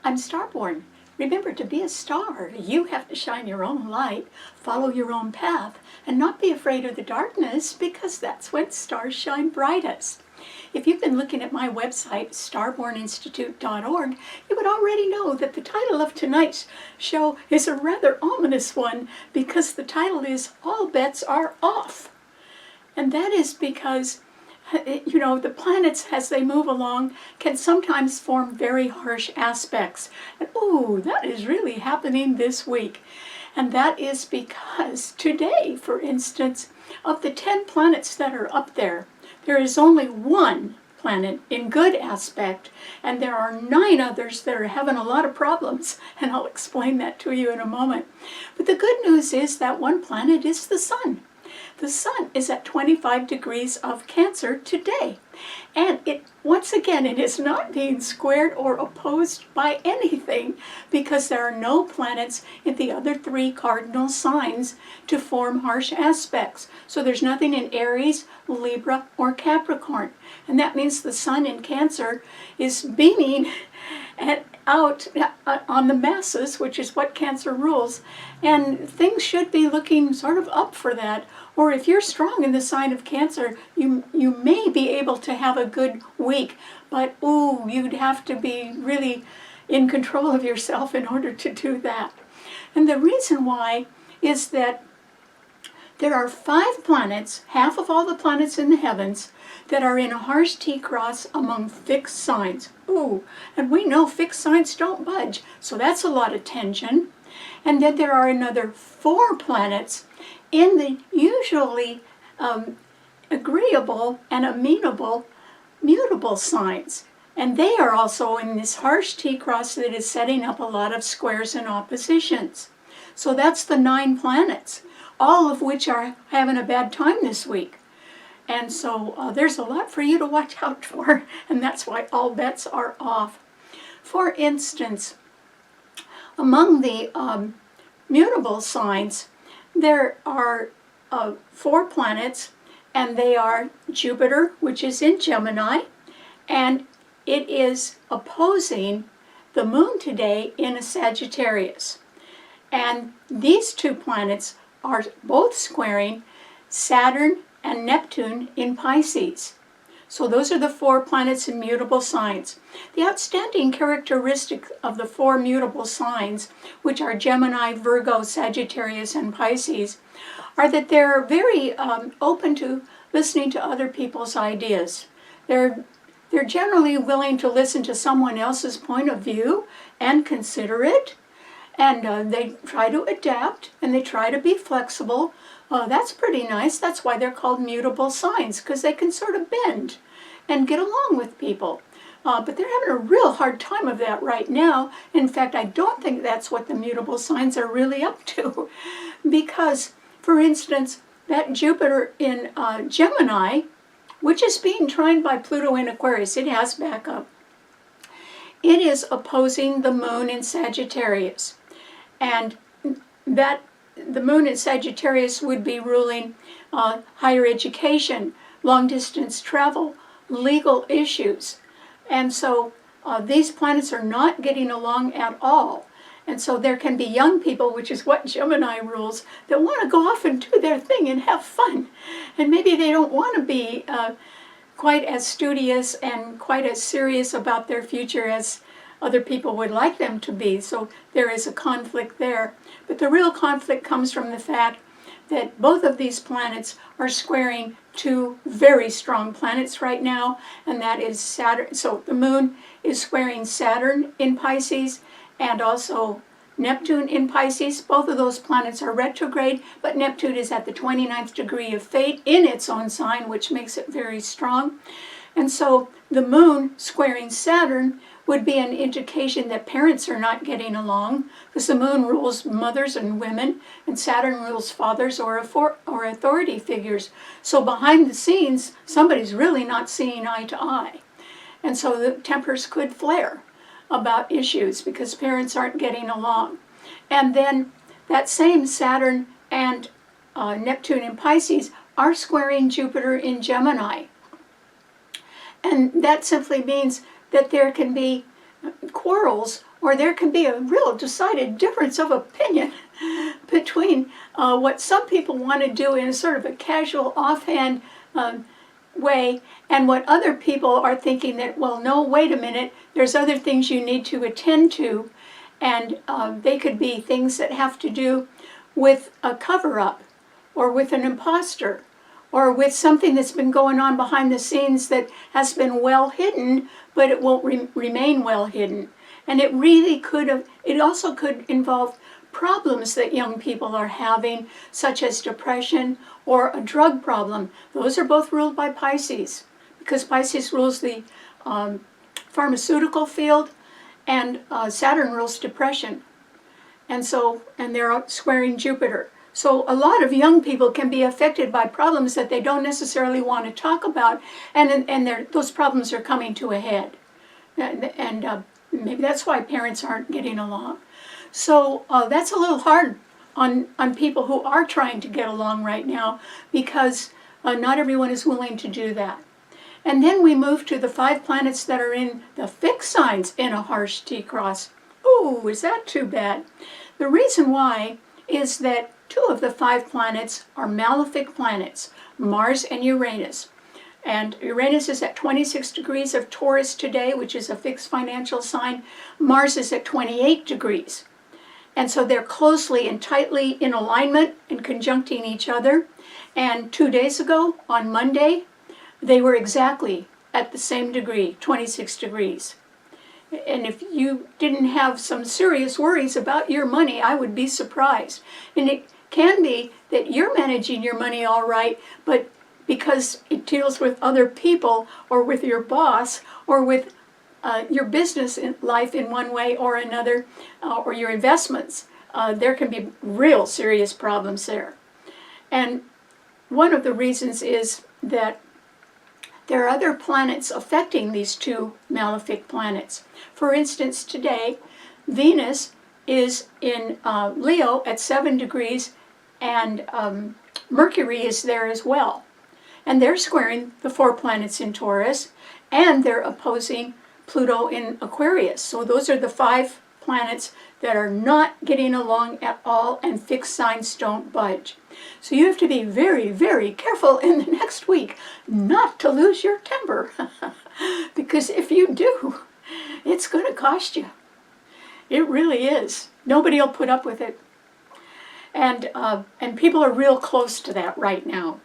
I'm Starborn. Remember, to be a star, you have to shine your own light, follow your own path, and not be afraid of the darkness, because that's when stars shine brightest. If you've been looking at my website, starborninstitute.org, you would already know that the title of tonight's show is a rather ominous one, because the title is All Bets Are Off. And that is because the planets, as they move along, can sometimes form very harsh aspects. And ooh, that is really happening this week. And that is because today, for instance, of the 10 planets that are up there, there is only one planet in good aspect, and there are 9 others that are having a lot of problems, and I'll explain that to you in a moment. But the good news is that one planet is the Sun. The Sun is at 25 degrees of Cancer today. And once again, it is not being squared or opposed by anything, because there are no planets in the other 3 cardinal signs to form harsh aspects. So there's nothing in Aries, Libra, or Capricorn. And that means the Sun in Cancer is beaming out on the masses, which is what Cancer rules. And things should be looking sort of up for that. Or if you're strong in the sign of Cancer, you may be able to have a good week, but ooh, you'd have to be really in control of yourself in order to do that. And the reason why is that there are 5 planets, half of all the planets in the heavens, that are in a harsh T-cross among fixed signs. Ooh, and we know fixed signs don't budge, so that's a lot of tension. And then there are another 4 planets in the usually agreeable and amenable mutable signs. And they are also in this harsh T-cross that is setting up a lot of squares and oppositions. So that's the 9 planets, all of which are having a bad time this week. And so there's a lot for you to watch out for, and that's why all bets are off. For instance, among the mutable signs, there are 4 planets, and they are Jupiter, which is in Gemini, and it is opposing the moon today in a Sagittarius. And these 2 planets are both squaring Saturn and Neptune in Pisces. So those are the 4 planets in mutable signs. The outstanding characteristic of the 4 mutable signs, which are Gemini, Virgo, Sagittarius, and Pisces, are that they're very open to listening to other people's ideas. They're generally willing to listen to someone else's point of view and consider it. And they try to adapt, and they try to be flexible. That's pretty nice. That's why they're called mutable signs, because they can sort of bend and get along with people. But they're having a real hard time of that right now. In fact, I don't think that's what the mutable signs are really up to. Because, for instance, that Jupiter in Gemini, which is being tried by Pluto in Aquarius, it has backup. It is opposing the moon in Sagittarius. And that the moon in Sagittarius would be ruling higher education, long-distance travel, legal issues. And so these planets are not getting along at all. And so there can be young people, which is what Gemini rules, that want to go off and do their thing and have fun. And maybe they don't want to be quite as studious and quite as serious about their future as other people would like them to be. So there is a conflict there. But the real conflict comes from the fact that both of these planets are squaring 2 very strong planets right now, and that is Saturn. So the moon is squaring Saturn in Pisces and also Neptune in Pisces. Both of those planets are retrograde, but Neptune is at the 29th degree of fate in its own sign, which makes it very strong. And so the moon squaring Saturn would be an indication that parents are not getting along, because the moon rules mothers and women, and Saturn rules fathers or authority figures. So behind the scenes, somebody's really not seeing eye to eye. And so the tempers could flare about issues because parents aren't getting along. And then that same Saturn and Neptune in Pisces are squaring Jupiter in Gemini. And that simply means that there can be quarrels, or there can be a real decided difference of opinion between what some people want to do in a sort of a casual, offhand way, and what other people are thinking that, well, no, wait a minute, there's other things you need to attend to, and they could be things that have to do with a cover-up, or with an impostor, or with something that's been going on behind the scenes that has been well hidden, but it won't remain well hidden. And it really could have, it also could involve problems that young people are having, such as depression or a drug problem. Those are both ruled by Pisces, because Pisces rules the pharmaceutical field, and Saturn rules depression. And they're squaring Jupiter. So a lot of young people can be affected by problems that they don't necessarily want to talk about, and those problems are coming to a head. And maybe that's why parents aren't getting along. So that's a little hard on people who are trying to get along right now, because not everyone is willing to do that. And then we move to the 5 planets that are in the fixed signs in a harsh T-cross. Ooh, is that too bad? The reason why is that 2 of the 5 planets are malefic planets, Mars and Uranus. And Uranus is at 26 degrees of Taurus today, which is a fixed financial sign. Mars is at 28 degrees. And so they're closely and tightly in alignment and conjuncting each other. And 2 days ago, on Monday, they were exactly at the same degree, 26 degrees. And if you didn't have some serious worries about your money, I would be surprised. And it can be that you're managing your money all right, but because it deals with other people, or with your boss, or with your business life in one way or another, or your investments, there can be real serious problems there. And one of the reasons is that there are other planets affecting these 2 malefic planets. For instance, today, Venus is in Leo at 7 degrees, and Mercury is there as well. And they're squaring the 4 planets in Taurus, and they're opposing Pluto in Aquarius. So those are the 5 planets that are not getting along at all, and fixed signs don't budge. So you have to be very, very careful in the next week not to lose your temper. Because if you do, it's going to cost you. It really is. Nobody will put up with it. And people are real close to that right now,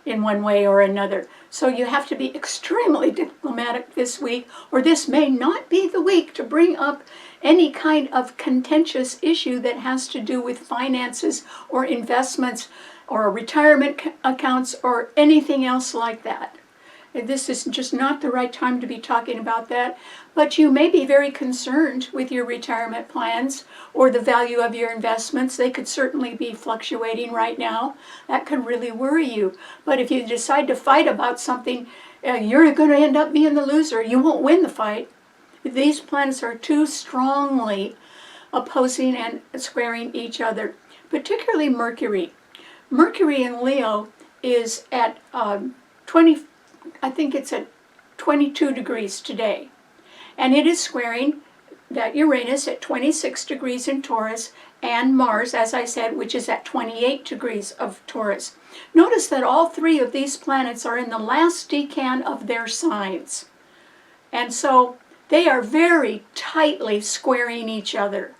in one way or another. So you have to be extremely diplomatic this week, or this may not be the week to bring up any kind of contentious issue that has to do with finances or investments or retirement accounts or anything else like that. This is just not the right time to be talking about that. But you may be very concerned with your retirement plans or the value of your investments. They could certainly be fluctuating right now. That could really worry you. But if you decide to fight about something, you're going to end up being the loser. You won't win the fight. These planets are too strongly opposing and squaring each other, particularly Mercury. Mercury in Leo is at I think it's at 22 degrees today. And it is squaring that Uranus at 26 degrees in Taurus, and Mars, as I said, which is at 28 degrees of Taurus. Notice that all 3 of these planets are in the last decan of their signs. And so they are very tightly squaring each other.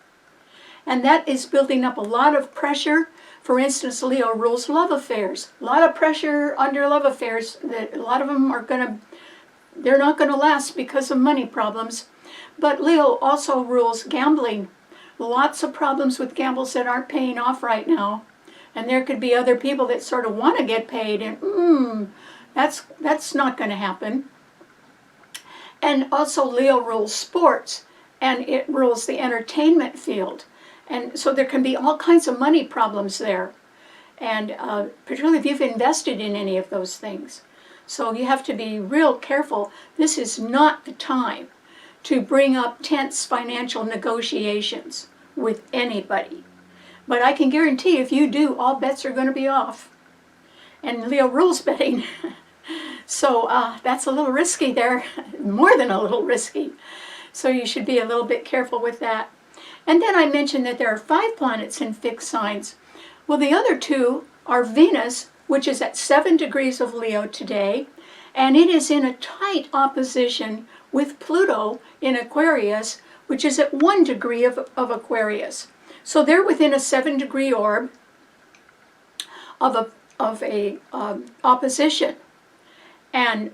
And that is building up a lot of pressure. For instance, Leo rules love affairs. A lot of pressure under love affairs. That a lot of them they're not going to last because of money problems. But Leo also rules gambling. Lots of problems with gambles that aren't paying off right now. And there could be other people that sort of want to get paid, and that's not going to happen. And also Leo rules sports, and it rules the entertainment field. And so there can be all kinds of money problems there, and particularly if you've invested in any of those things. So you have to be real careful. This is not the time to bring up tense financial negotiations with anybody. But I can guarantee if you do, all bets are going to be off. And Leo rules betting. So that's a little risky there, more than a little risky. So you should be a little bit careful with that. And then I mentioned that there are 5 planets in fixed signs. Well, the other 2 are Venus, which is at 7 degrees of Leo today, and it is in a tight opposition with Pluto in Aquarius, which is at 1 degree of Aquarius. So they're within a 7-degree orb of a opposition. And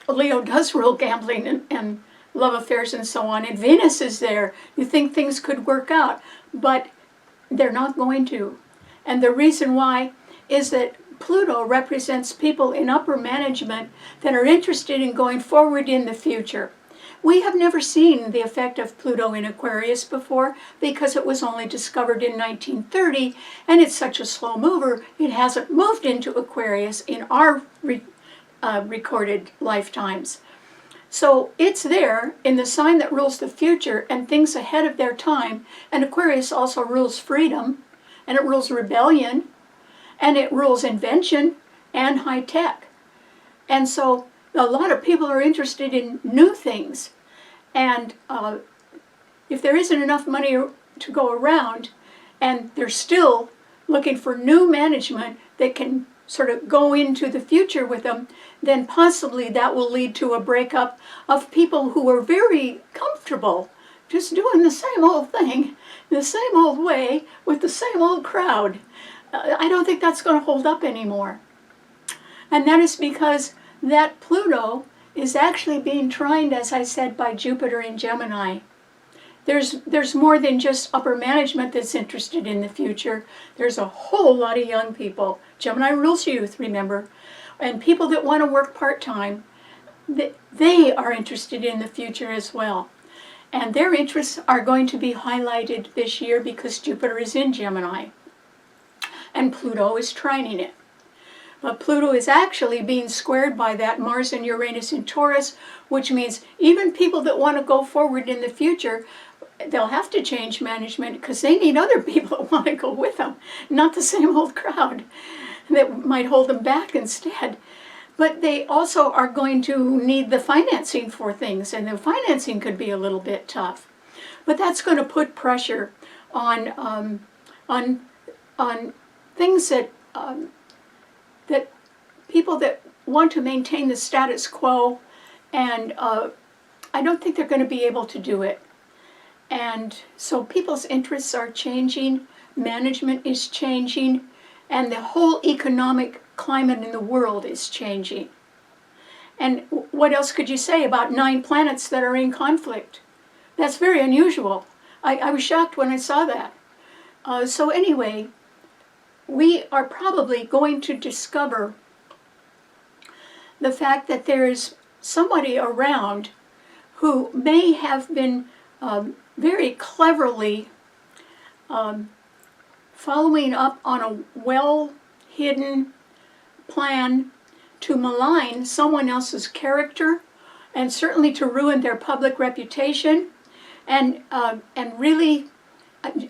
Leo does rule gambling and love affairs and so on, and Venus is there. You think things could work out, but they're not going to. And the reason why is that Pluto represents people in upper management that are interested in going forward in the future. We have never seen the effect of Pluto in Aquarius before because it was only discovered in 1930, and it's such a slow mover, it hasn't moved into Aquarius in our recorded lifetimes. So it's there in the sign that rules the future and things ahead of their time, and Aquarius also rules freedom, and it rules rebellion, and it rules invention and high tech. And so a lot of people are interested in new things, and if there isn't enough money to go around, and they're still looking for new management that can sort of go into the future with them, then possibly that will lead to a breakup of people who are very comfortable just doing the same old thing, the same old way, with the same old crowd. I don't think that's going to hold up anymore. And that is because that Pluto is actually being trined, as I said, by Jupiter in Gemini. There's more than just upper management that's interested in the future. There's a whole lot of young people. Gemini rules youth, remember, and people that want to work part-time, they are interested in the future as well. And their interests are going to be highlighted this year because Jupiter is in Gemini and Pluto is trining it. But Pluto is actually being squared by that Mars and Uranus in Taurus, which means even people that want to go forward in the future, they'll have to change management because they need other people that want to go with them, not the same old crowd that might hold them back instead. But they also are going to need the financing for things, and the financing could be a little bit tough. But that's going to put pressure on things that that people that want to maintain the status quo, and I don't think they're going to be able to do it. And so people's interests are changing, management is changing, and the whole economic climate in the world is changing. And what else could you say about 9 planets that are in conflict? That's very unusual. I was shocked when I saw that. So anyway, we are probably going to discover the fact that there is somebody around who may have been very cleverly following up on a well-hidden plan to malign someone else's character, and certainly to ruin their public reputation, and really,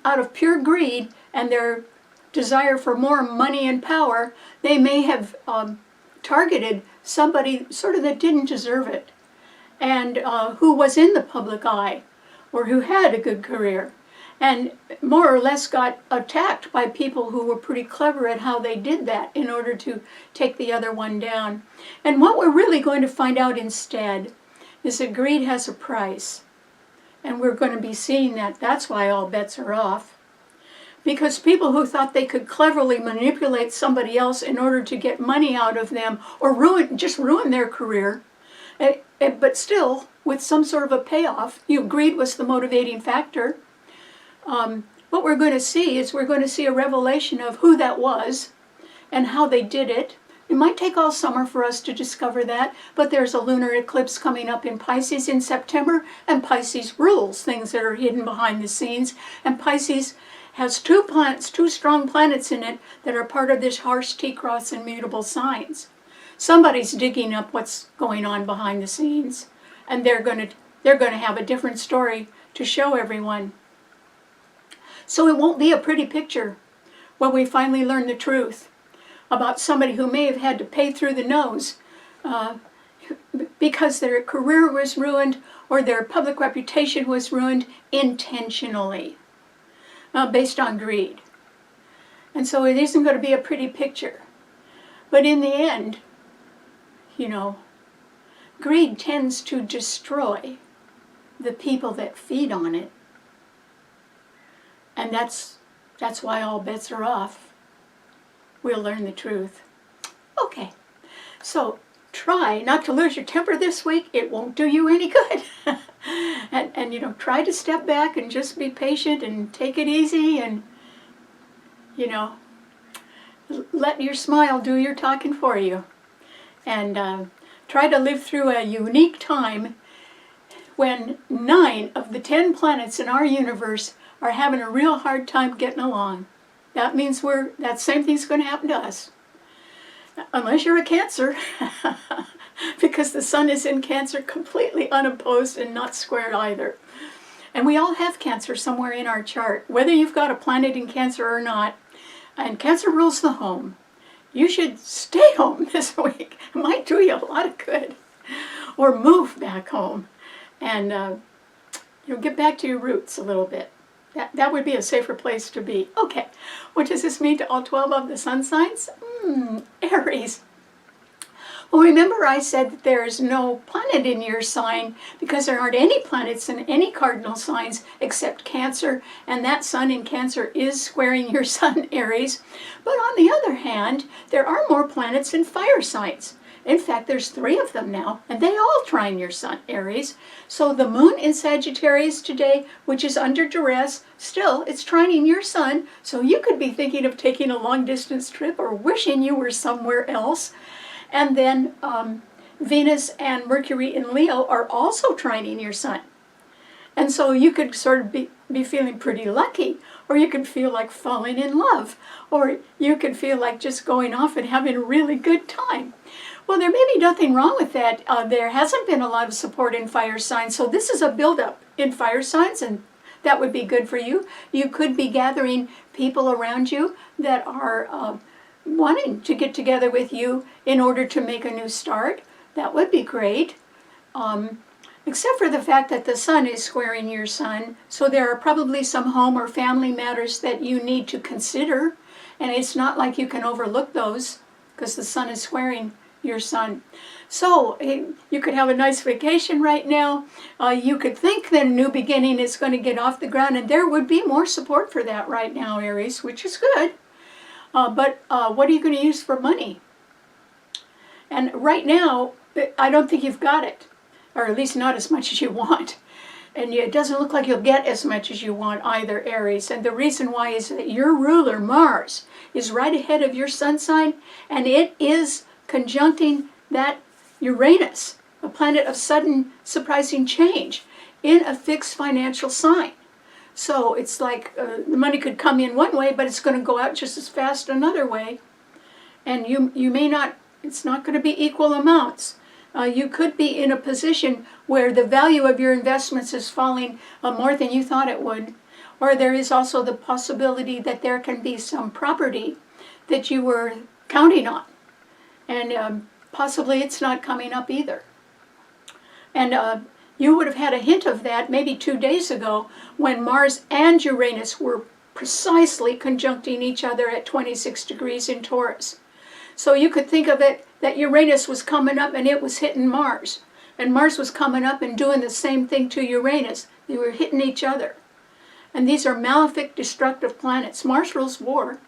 out of pure greed and their desire for more money and power, they may have targeted somebody sort of that didn't deserve it, and who was in the public eye, or who had a good career, and more or less got attacked by people who were pretty clever at how they did that in order to take the other one down. And what we're really going to find out instead is that greed has a price. And we're going to be seeing that. That's why all bets are off. Because people who thought they could cleverly manipulate somebody else in order to get money out of them, or just ruin their career, but still with some sort of a payoff, greed was the motivating factor. What we're going to see is we're going to see a revelation of who that was and how they did it. It might take all summer for us to discover that, but there's a lunar eclipse coming up in Pisces in September, and Pisces rules things that are hidden behind the scenes, and Pisces has 2 strong planets in it that are part of this harsh T-cross and mutable signs. Somebody's digging up what's going on behind the scenes, and they're going to have a different story to show everyone. So it won't be a pretty picture when we finally learn the truth about somebody who may have had to pay through the nose because their career was ruined or their public reputation was ruined intentionally, based on greed. And so it isn't going to be a pretty picture. But in the end, you know, greed tends to destroy the people that feed on it. And that's why all bets are off. We'll learn the truth. Okay, so try not to lose your temper this week. It won't do you any good. and you know, try to step back and just be patient and take it easy, and you know, let your smile do your talking for you. And try to live through a unique time when 9 of the 10 planets in our universe are having a real hard time getting along. That means that same thing's going to happen to us. Unless you're a Cancer, because the sun is in Cancer completely unopposed and not squared either. And we all have Cancer somewhere in our chart, whether you've got a planet in Cancer or not. And Cancer rules the home. You should stay home this week. It might do you a lot of good. Or move back home and you'll get back to your roots a little bit. That would be a safer place to be. Okay, what does this mean to all 12 of the sun signs? Aries. Well, remember I said that there is no planet in your sign because there aren't any planets in any cardinal signs except Cancer, and that sun in Cancer is squaring your sun, Aries. But on the other hand, there are more planets in fire signs. In fact, there's 3 of them now, and they all trine your sun, Aries. So the moon in Sagittarius today, which is under duress, still, it's trining your sun, so you could be thinking of taking a long-distance trip or wishing you were somewhere else. And then Venus and Mercury in Leo are also trining your sun. And so you could sort of be feeling pretty lucky, or you could feel like falling in love, or you could feel like just going off and having a really good time. Well, there may be nothing wrong with that. There hasn't been a lot of support in fire signs, so this is a buildup in fire signs, and that would be good for you. You could be gathering people around you that are wanting to get together with you in order to make a new start. That would be great. Except for the fact that the sun is squaring your sun, so there are probably some home or family matters that you need to consider, and it's not like you can overlook those because the sun is squaring your sun. So you could have a nice vacation right now. You could think that a new beginning is going to get off the ground, and there would be more support for that right now, Aries, which is good. But what are you going to use for money? And right now, I don't think you've got it, or at least not as much as you want. And it doesn't look like you'll get as much as you want either, Aries. And the reason why is that your ruler, Mars, is right ahead of your sun sign, and it is conjuncting that Uranus, a planet of sudden, surprising change, in a fixed financial sign. So it's like the money could come in one way, but it's going to go out just as fast another way. And you may not, it's not going to be equal amounts. You could be in a position where the value of your investments is falling more than you thought it would. Or there is also the possibility that there can be some property that you were counting on. And possibly it's not coming up either. And you would have had a hint of that maybe 2 days ago when Mars and Uranus were precisely conjuncting each other at 26 degrees in Taurus. So you could think of it that Uranus was coming up and it was hitting Mars. And Mars was coming up and doing the same thing to Uranus. They were hitting each other. And these are malefic, destructive planets. Mars rules war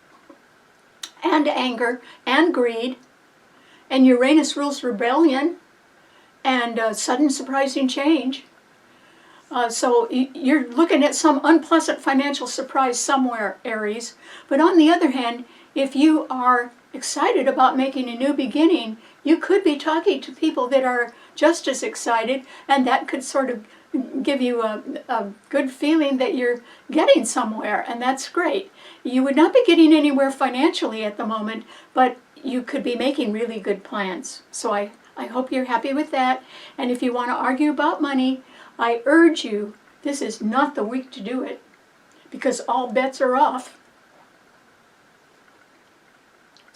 and anger and greed. And Uranus rules rebellion and sudden surprising change. So you're looking at some unpleasant financial surprise somewhere, Aries. But on the other hand, if you are excited about making a new beginning, you could be talking to people that are just as excited, and that could sort of give you a good feeling that you're getting somewhere, and that's great. You would not be getting anywhere financially at the moment, but you could be making really good plans. So I hope you're happy with that. And if you want to argue about money, I urge you, this is not the week to do it, because all bets are off.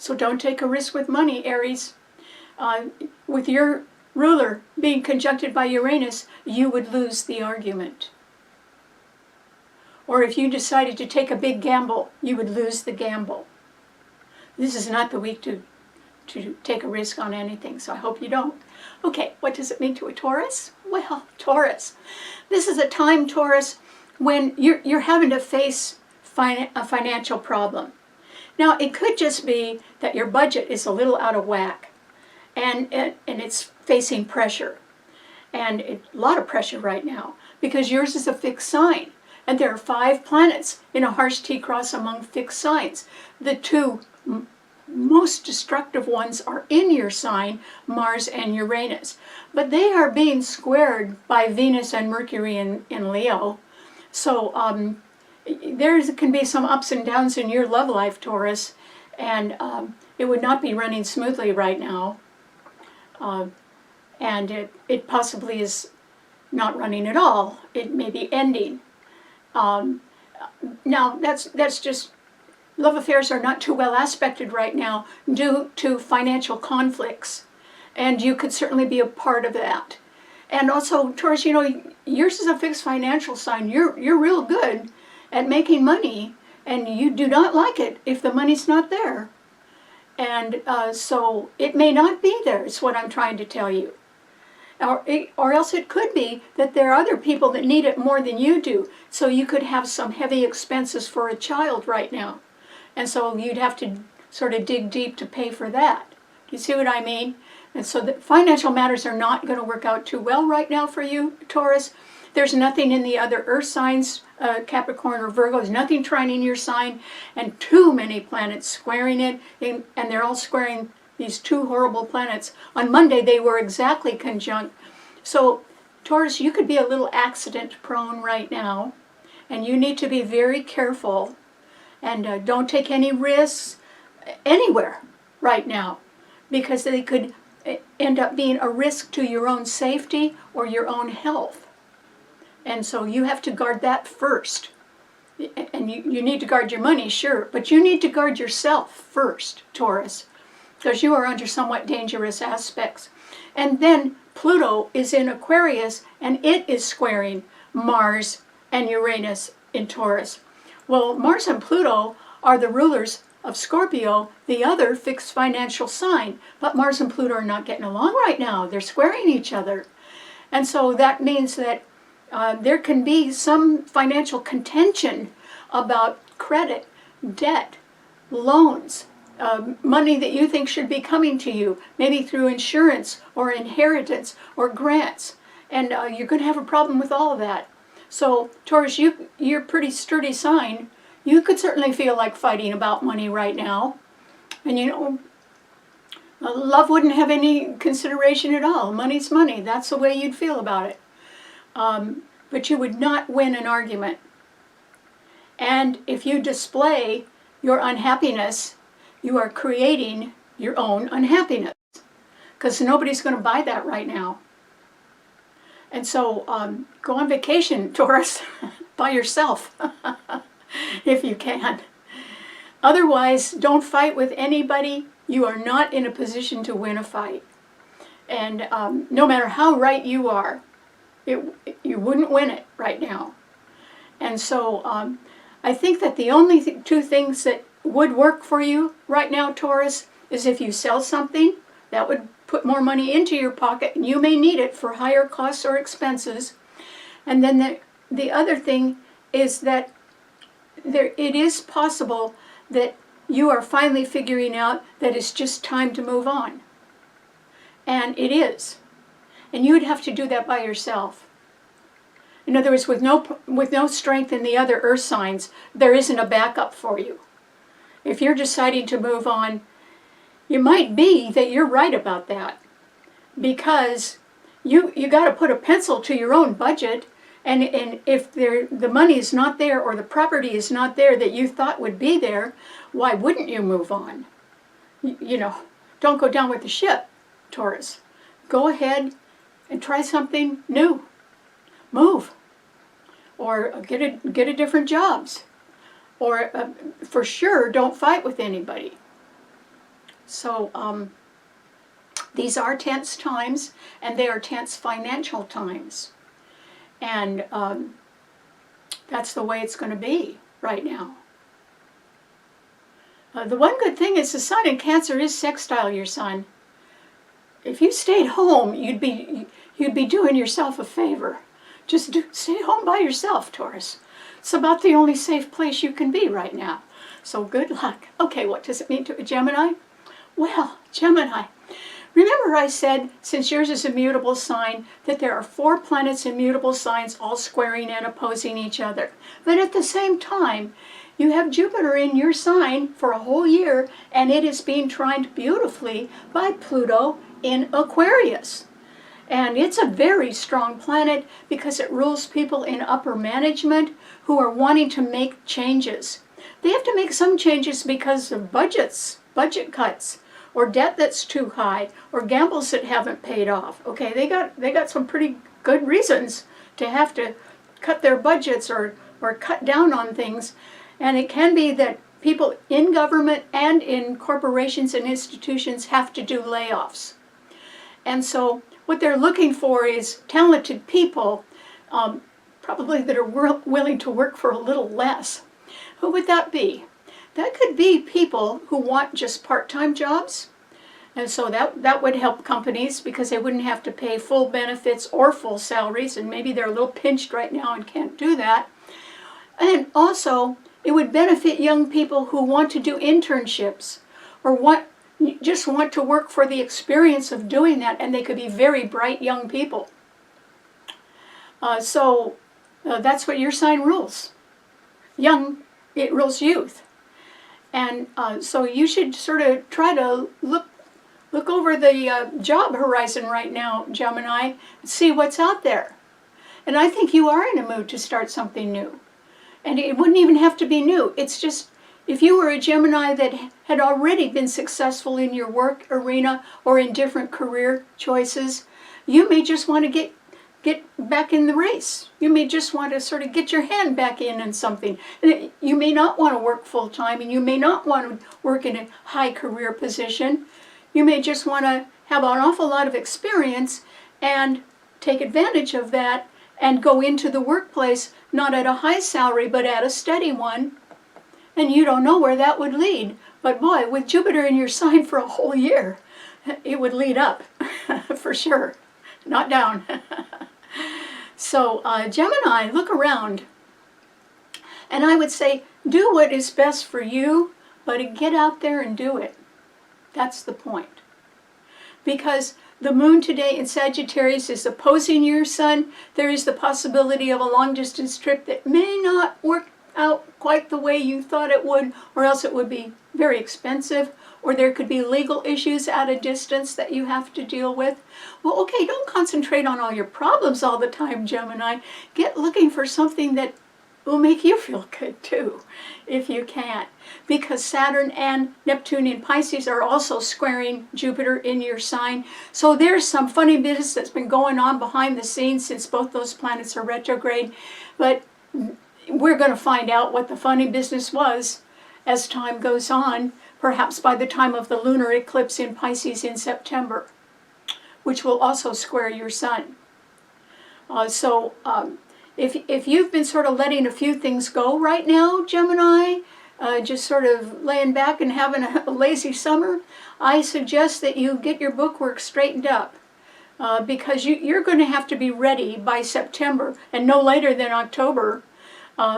So don't take a risk with money, Aries. With your ruler being conjuncted by Uranus, you would lose the argument. Or if you decided to take a big gamble, you would lose the gamble. This is not the week to take a risk on anything, so I hope you don't. Okay, what does it mean to a Taurus? Well, Taurus. This is a time, Taurus, when you're having to face a financial problem. Now, it could just be that your budget is a little out of whack, and it's facing pressure. And a lot of pressure right now, because yours is a fixed sign. And there are 5 planets in a harsh T-cross among fixed signs. The 2 most destructive ones are in your sign, Mars and Uranus. But they are being squared by Venus and Mercury in Leo. So there can be some ups and downs in your love life, Taurus. And it would not be running smoothly right now. And it possibly is not running at all. It may be ending. Now, that's just, love affairs are not too well aspected right now due to financial conflicts. And you could certainly be a part of that. And also, Taurus, you know, yours is a fixed financial sign. You're real good at making money, and you do not like it if the money's not there. And so it may not be there, is what I'm trying to tell you. Or else it could be that there are other people that need it more than you do. So you could have some heavy expenses for a child right now. And so you'd have to sort of dig deep to pay for that. Do you see what I mean? And so the financial matters are not going to work out too well right now for you, Taurus. There's nothing in the other earth signs, Capricorn or Virgo. There's nothing trining your sign, and too many planets squaring it, and they're all squaring these 2 horrible planets. On Monday, they were exactly conjunct. So, Taurus, you could be a little accident prone right now, and you need to be very careful, and don't take any risks anywhere right now, because they could end up being a risk to your own safety or your own health. And so you have to guard that first. And you need to guard your money, sure, but you need to guard yourself first, Taurus, because you are under somewhat dangerous aspects. And then Pluto is in Aquarius, and it is squaring Mars and Uranus in Taurus. Well, Mars and Pluto are the rulers of Scorpio, the other fixed financial sign. But Mars and Pluto are not getting along right now. They're squaring each other. And so that means that there can be some financial contention about credit, debt, loans, money that you think should be coming to you, maybe through insurance or inheritance or grants. And you're going to have a problem with all of that. So, Taurus, you're a pretty sturdy sign. You could certainly feel like fighting about money right now. And you know, love wouldn't have any consideration at all. Money's money. That's the way you'd feel about it. But you would not win an argument. And if you display your unhappiness, you are creating your own unhappiness, because nobody's going to buy that right now. And so go on vacation, Taurus, by yourself, if you can. Otherwise, don't fight with anybody. You are not in a position to win a fight. And no matter how right you are, you wouldn't win it right now. And so I think that the only 2 things that would work for you right now, Taurus, is if you sell something that would put more money into your pocket, and you may need it for higher costs or expenses. And then the other thing is that it is possible that you are finally figuring out that it's just time to move on. And it is. And you would have to do that by yourself. In other words, with no strength in the other earth signs, there isn't a backup for you. If you're deciding to move on, it might be that you're right about that, because you got to put a pencil to your own budget, and if the money is not there or the property is not there that you thought would be there, why wouldn't you move on? You know, don't go down with the ship, Taurus. Go ahead and try something new. Move. Or get a different jobs. Or for sure, don't fight with anybody. So These are tense times, and they are tense financial times. And that's the way it's going to be right now. The one good thing is the sun in Cancer is sextile your sun. If you stayed home, you'd be doing yourself a favor. Just stay home by yourself, Taurus. It's about the only safe place you can be right now. So good luck. Okay, what does it mean to a Gemini? Well, Gemini, remember I said, since yours is a mutable sign, that there are 4 planets in mutable signs all squaring and opposing each other. But at the same time, you have Jupiter in your sign for a whole year, and it is being trined beautifully by Pluto in Aquarius. And it's a very strong planet because it rules people in upper management who are wanting to make changes. They have to make some changes because of budget cuts, or debt that's too high, or gambles that haven't paid off. Okay, they got some pretty good reasons to have to cut their budgets or cut down on things. And it can be that people in government and in corporations and institutions have to do layoffs. And so what they're looking for is talented people, probably that are willing to work for a little less. Who would that be? That could be people who want just part-time jobs. And so that would help companies because they wouldn't have to pay full benefits or full salaries, and maybe they're a little pinched right now and can't do that. And also, it would benefit young people who want to do internships or just want to work for the experience of doing that, and they could be very bright young people. So that's what your sign rules. It rules youth. And so you should sort of try to look over the job horizon right now, Gemini, and see what's out there. And I think you are in a mood to start something new. And it wouldn't even have to be new. It's just, if you were a Gemini that had already been successful in your work arena or in different career choices, you may just want to get back in the race. You may just want to sort of get your hand back in something. You may not want to work full-time, and you may not want to work in a high career position. You may just want to have an awful lot of experience and take advantage of that and go into the workplace not at a high salary but at a steady one. And you don't know where that would lead. But boy, with Jupiter in your sign for a whole year, it would lead up for sure, not down. So Gemini, look around. And I would say, do what is best for you, but get out there and do it. That's the point. Because the moon today in Sagittarius is opposing your sun. There is the possibility of a long-distance trip that may not work out quite the way you thought it would, or else it would be very expensive, or there could be legal issues at a distance that you have to deal with. Well, okay, don't concentrate on all your problems all the time, Gemini. Get looking for something that will make you feel good too, if you can. Because Saturn and Neptune in Pisces are also squaring Jupiter in your sign. So there's some funny business that's been going on behind the scenes since both those planets are retrograde. But we're going to find out what the funny business was as time goes on, perhaps by the time of the lunar eclipse in Pisces in September, which will also square your sun. If you've been sort of letting a few things go right now, Gemini, just sort of laying back and having a lazy summer, I suggest that you get your bookwork straightened up because you're going to have to be ready by September and no later than October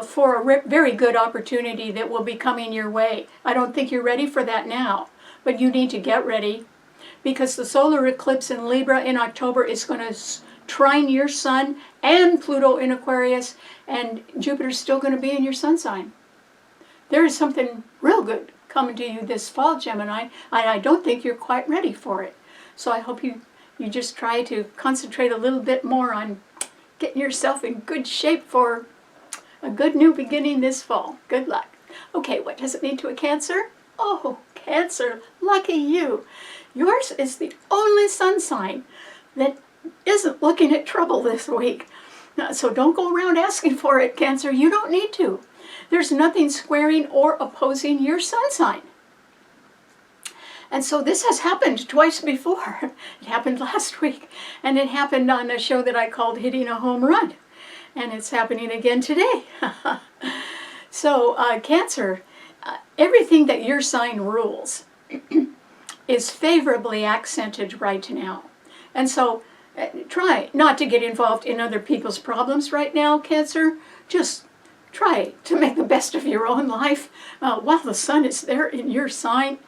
for a very good opportunity that will be coming your way. I don't think you're ready for that now, but you need to get ready because the solar eclipse in Libra in October is going to trine your sun and Pluto in Aquarius, and Jupiter's still going to be in your sun sign. There is something real good coming to you this fall, Gemini, and I don't think you're quite ready for it. So I hope you just try to concentrate a little bit more on getting yourself in good shape for a good new beginning this fall. Good luck. Okay, what does it mean to a Cancer? Oh, Cancer, lucky you. Yours is the only sun sign that isn't looking at trouble this week. So don't go around asking for it, Cancer. You don't need to. There's nothing squaring or opposing your sun sign. And so this has happened twice before. It happened last week, and it happened on a show that I called Hitting a Home Run. And it's happening again today. So Cancer, everything that your sign rules is favorably accented right now. And so try not to get involved in other people's problems right now, Cancer. Just try to make the best of your own life while the sun is there in your sign.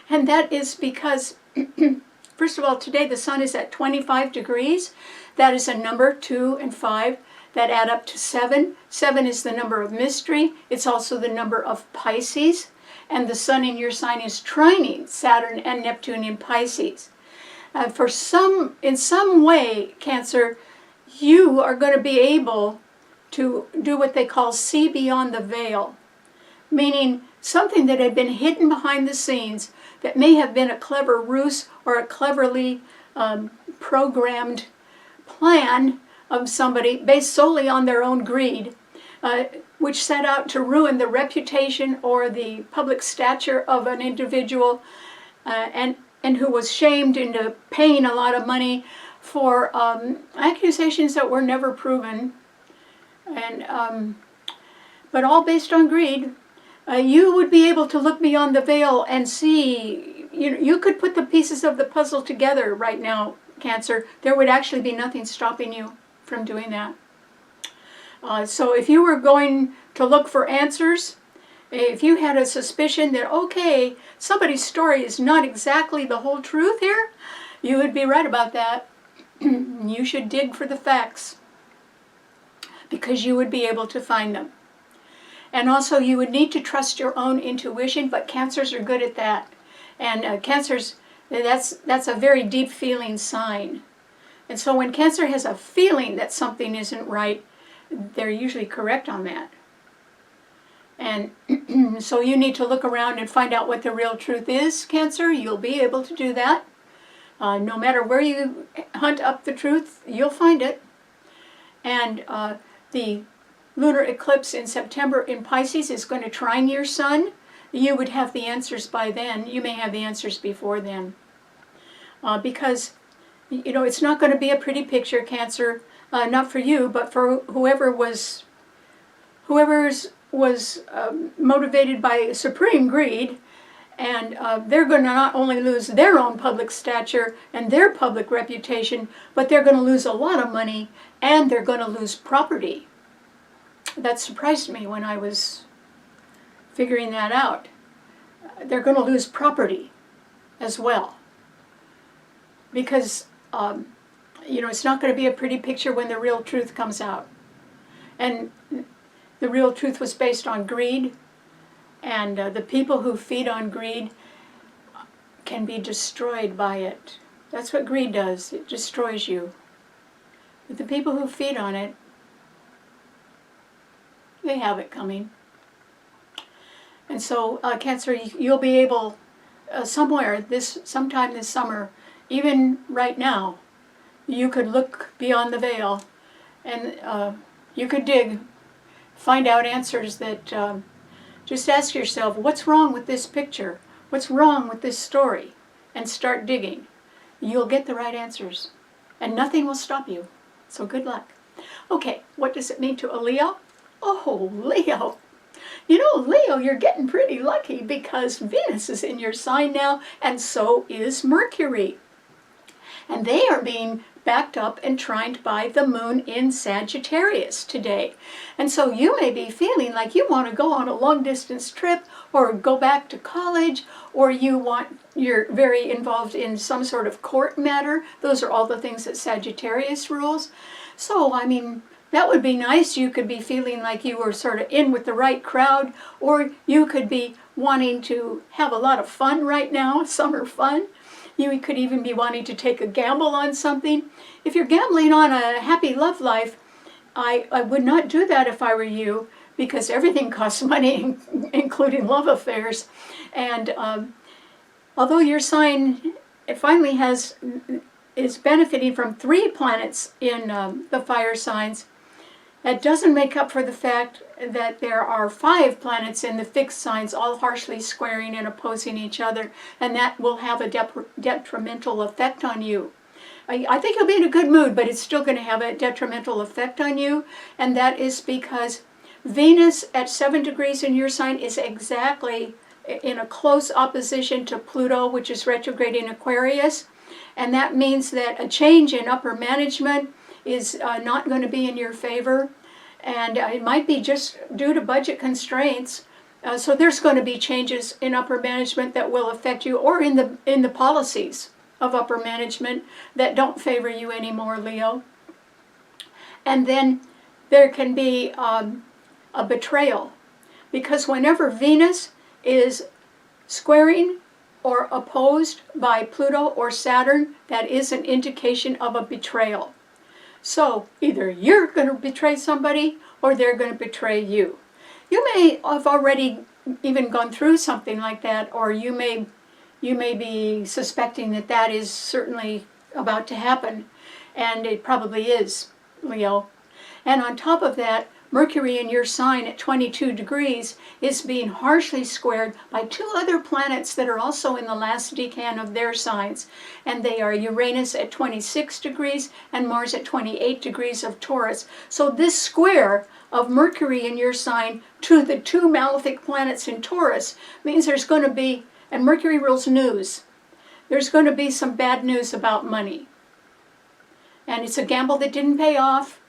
And that is because, first of all, today the sun is at 25 degrees. That is a number, 2 and 5, that add up to 7. 7 is the number of mystery. It's also the number of Pisces. And the sun in your sign is trining Saturn and Neptune in Pisces. In some way, Cancer, you are going to be able to do what they call see beyond the veil, meaning something that had been hidden behind the scenes that may have been a clever ruse or a cleverly programmed plan of somebody based solely on their own greed, which set out to ruin the reputation or the public stature of an individual, and who was shamed into paying a lot of money for accusations that were never proven, and but all based on greed. You would be able to look beyond the veil and see, you could put the pieces of the puzzle together right now, Cancer. There would actually be nothing stopping you from doing that. So if you were going to look for answers, if you had a suspicion that, okay, somebody's story is not exactly the whole truth here, you would be right about that. You should dig for the facts, because you would be able to find them. And also you would need to trust your own intuition, but Cancers are good at that. And Cancers, that's a very deep feeling sign. And so when Cancer has a feeling that something isn't right, they're usually correct on that. And so you need to look around and find out what the real truth is, Cancer. You'll be able to do that. No matter where you hunt up the truth, you'll find it. And the lunar eclipse in September in Pisces is going to trine your sun. You would have the answers by then. You may have the answers before then. Because, it's not going to be a pretty picture, Cancer. Not for you, but for whoever's was motivated by supreme greed. And they're going to not only lose their own public stature and their public reputation, but they're going to lose a lot of money, and they're going to lose property. That surprised me when I was figuring that out. They're going to lose property as well. Because, it's not going to be a pretty picture when the real truth comes out. And the real truth was based on greed. And the people who feed on greed can be destroyed by it. That's what greed does. It destroys you. But the people who feed on it, they have it coming. And so, Cancer, you'll be able, sometime this summer, even right now, you could look beyond the veil, and you could dig, find out answers that, just ask yourself, what's wrong with this picture? What's wrong with this story? And start digging. You'll get the right answers, and nothing will stop you. So good luck. Okay, what does it mean to a Leo? Oh, Leo. Leo, you're getting pretty lucky because Venus is in your sign now, and so is Mercury. And they are being backed up and trined by the moon in Sagittarius today. And so you may be feeling like you want to go on a long-distance trip or go back to college, or you're very involved in some sort of court matter. Those are all the things that Sagittarius rules. So, that would be nice. You could be feeling like you were sort of in with the right crowd, or you could be wanting to have a lot of fun right now, summer fun. You could even be wanting to take a gamble on something. If you're gambling on a happy love life, I would not do that if I were you, because everything costs money, including love affairs. And although your sign finally is benefiting from 3 planets in the fire signs, That doesn't make up for the fact that there are 5 planets in the fixed signs all harshly squaring and opposing each other, and that will have a detrimental effect on you. I think you'll be in a good mood, but it's still going to have a detrimental effect on you, and that is because Venus at 7 degrees in your sign is exactly in a close opposition to Pluto, which is retrograde in Aquarius, and that means that a change in upper management is not going to be in your favor, and it might be just due to budget constraints. So there's going to be changes in upper management that will affect you, or in the policies of upper management that don't favor you anymore, Leo. And then there can be a betrayal, because whenever Venus is squaring or opposed by Pluto or Saturn, that is an indication of a betrayal. So either you're going to betray somebody or they're going to betray you. You may have already even gone through something like that, or you may be suspecting that that is certainly about to happen, and it probably is, Leo. And on top of that, Mercury in your sign at 22 degrees is being harshly squared by 2 other planets that are also in the last decan of their signs. And they are Uranus at 26 degrees and Mars at 28 degrees of Taurus. So this square of Mercury in your sign to the 2 malefic planets in Taurus means there's going to be, and Mercury rules news, there's going to be some bad news about money. And it's a gamble that didn't pay off,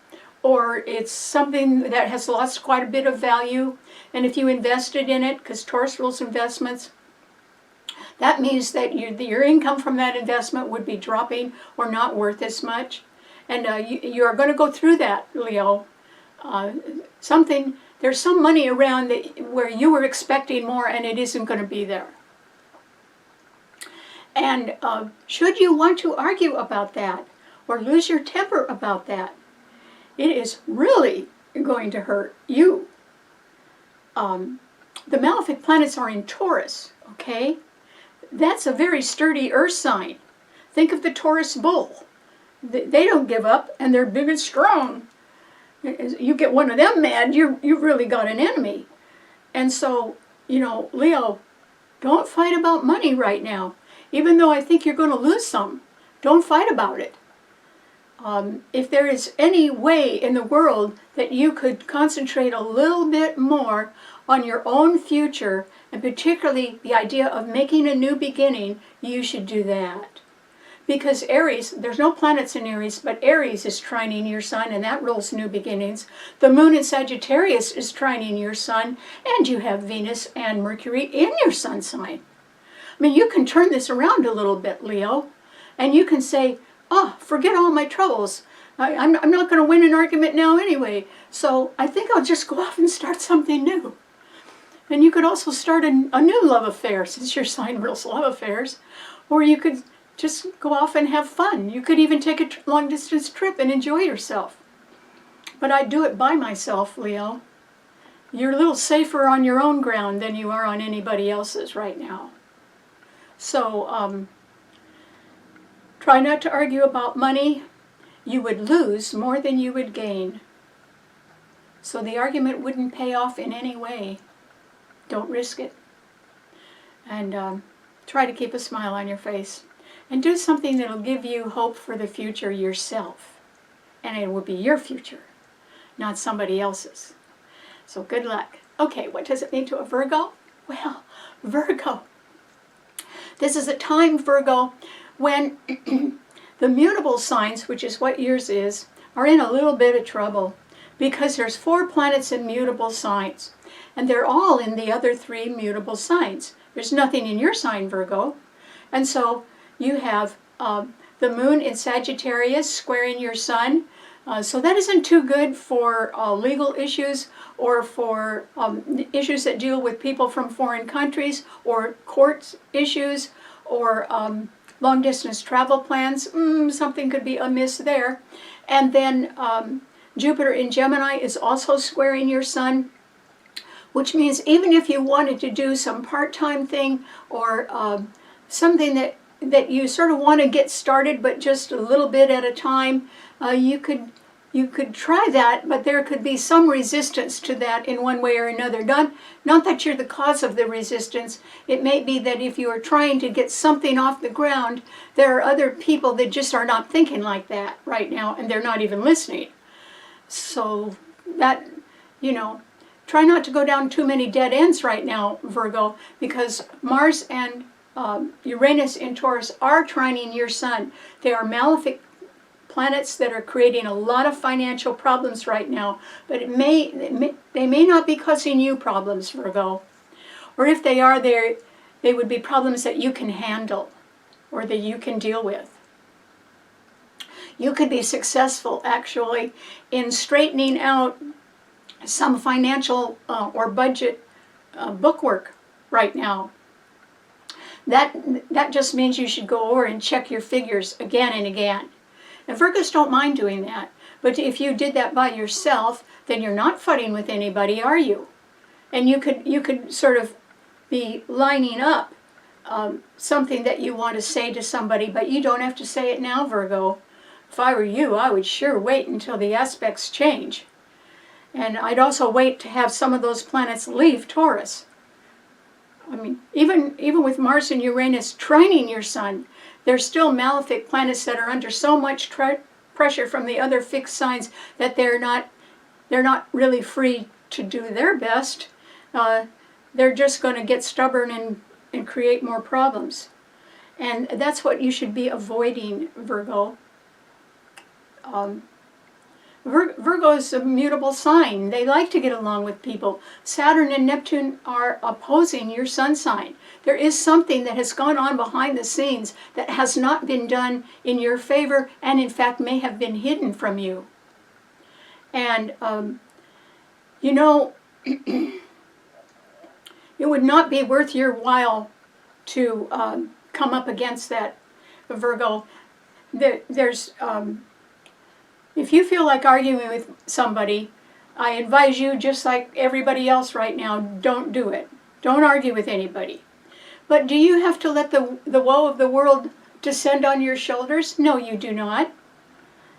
or it's something that has lost quite a bit of value, and if you invested in it, because Taurus rules investments, that means that your income from that investment would be dropping or not worth as much, and you are going to go through that, Leo. There's some money around where you were expecting more, and it isn't going to be there. And should you want to argue about that, or lose your temper about that, it is really going to hurt you. The malefic planets are in Taurus, okay? That's a very sturdy earth sign. Think of the Taurus bull. They don't give up, and they're big and strong. You get one of them mad, you've really got an enemy. And so, Leo, don't fight about money right now. Even though I think you're going to lose some, don't fight about it. If there is any way in the world that you could concentrate a little bit more on your own future, and particularly the idea of making a new beginning, you should do that. Because Aries, there's no planets in Aries, but Aries is trining your sun, and that rules new beginnings. The moon in Sagittarius is trining your sun, and you have Venus and Mercury in your sun sign. I mean, you can turn this around a little bit, Leo, and you can say, forget all my troubles. I'm not going to win an argument now anyway, so I think I'll just go off and start something new. And you could also start a new love affair, since your sign rules love affairs, or you could just go off and have fun. You could even take a long-distance trip and enjoy yourself. But I'd do it by myself, Leo. You're a little safer on your own ground than you are on anybody else's right now. So, try not to argue about money. You would lose more than you would gain. So the argument wouldn't pay off in any way. Don't risk it. And try to keep a smile on your face. And do something that'll give you hope for the future yourself. And it will be your future, not somebody else's. So good luck. Okay, what does it mean to a Virgo? Well, Virgo. This is a time, Virgo, when the mutable signs, which is what yours is, are in a little bit of trouble, because there's 4 planets in mutable signs, and they're all in the other 3 mutable signs. There's nothing in your sign, Virgo. And so you have the moon in Sagittarius squaring your sun. So that isn't too good for legal issues, or for issues that deal with people from foreign countries, or court issues, or long-distance travel plans. Something could be amiss there. And then Jupiter in Gemini is also squaring your sun, which means even if you wanted to do some part-time thing, or something that you sort of want to get started but just a little bit at a time, you could you could try that, but there could be some resistance to that in one way or another. Not that you're the cause of the resistance. It may be that if you are trying to get something off the ground, there are other people that just are not thinking like that right now, and they're not even listening. So that, try not to go down too many dead ends right now, Virgo, because Mars and Uranus in Taurus are trining your sun. They are malefic planets that are creating a lot of financial problems right now, but they may not be causing you problems, Virgo. Or if they are, they would be problems that you can handle or that you can deal with. You could be successful, actually, in straightening out some financial or budget bookwork right now. That just means you should go over and check your figures again and again. And Virgos don't mind doing that. But if you did that by yourself, then you're not fighting with anybody, are you? And you could sort of be lining up something that you want to say to somebody, but you don't have to say it now, Virgo. If I were you, I would sure wait until the aspects change. And I'd also wait to have some of those planets leave Taurus. I mean, even with Mars and Uranus trining your sun, there's still malefic planets that are under so much pressure from the other fixed signs that they're not really free to do their best. They're just going to get stubborn and create more problems. And that's what you should be avoiding, Virgo. Virgo is a mutable sign. They like to get along with people. Saturn and Neptune are opposing your sun sign. There is something that has gone on behind the scenes that has not been done in your favor and in fact may have been hidden from you. And, it would not be worth your while to come up against that, Virgo. If you feel like arguing with somebody, I advise you, just like everybody else right now, don't do it. Don't argue with anybody. But do you have to let the woe of the world descend on your shoulders? No, you do not.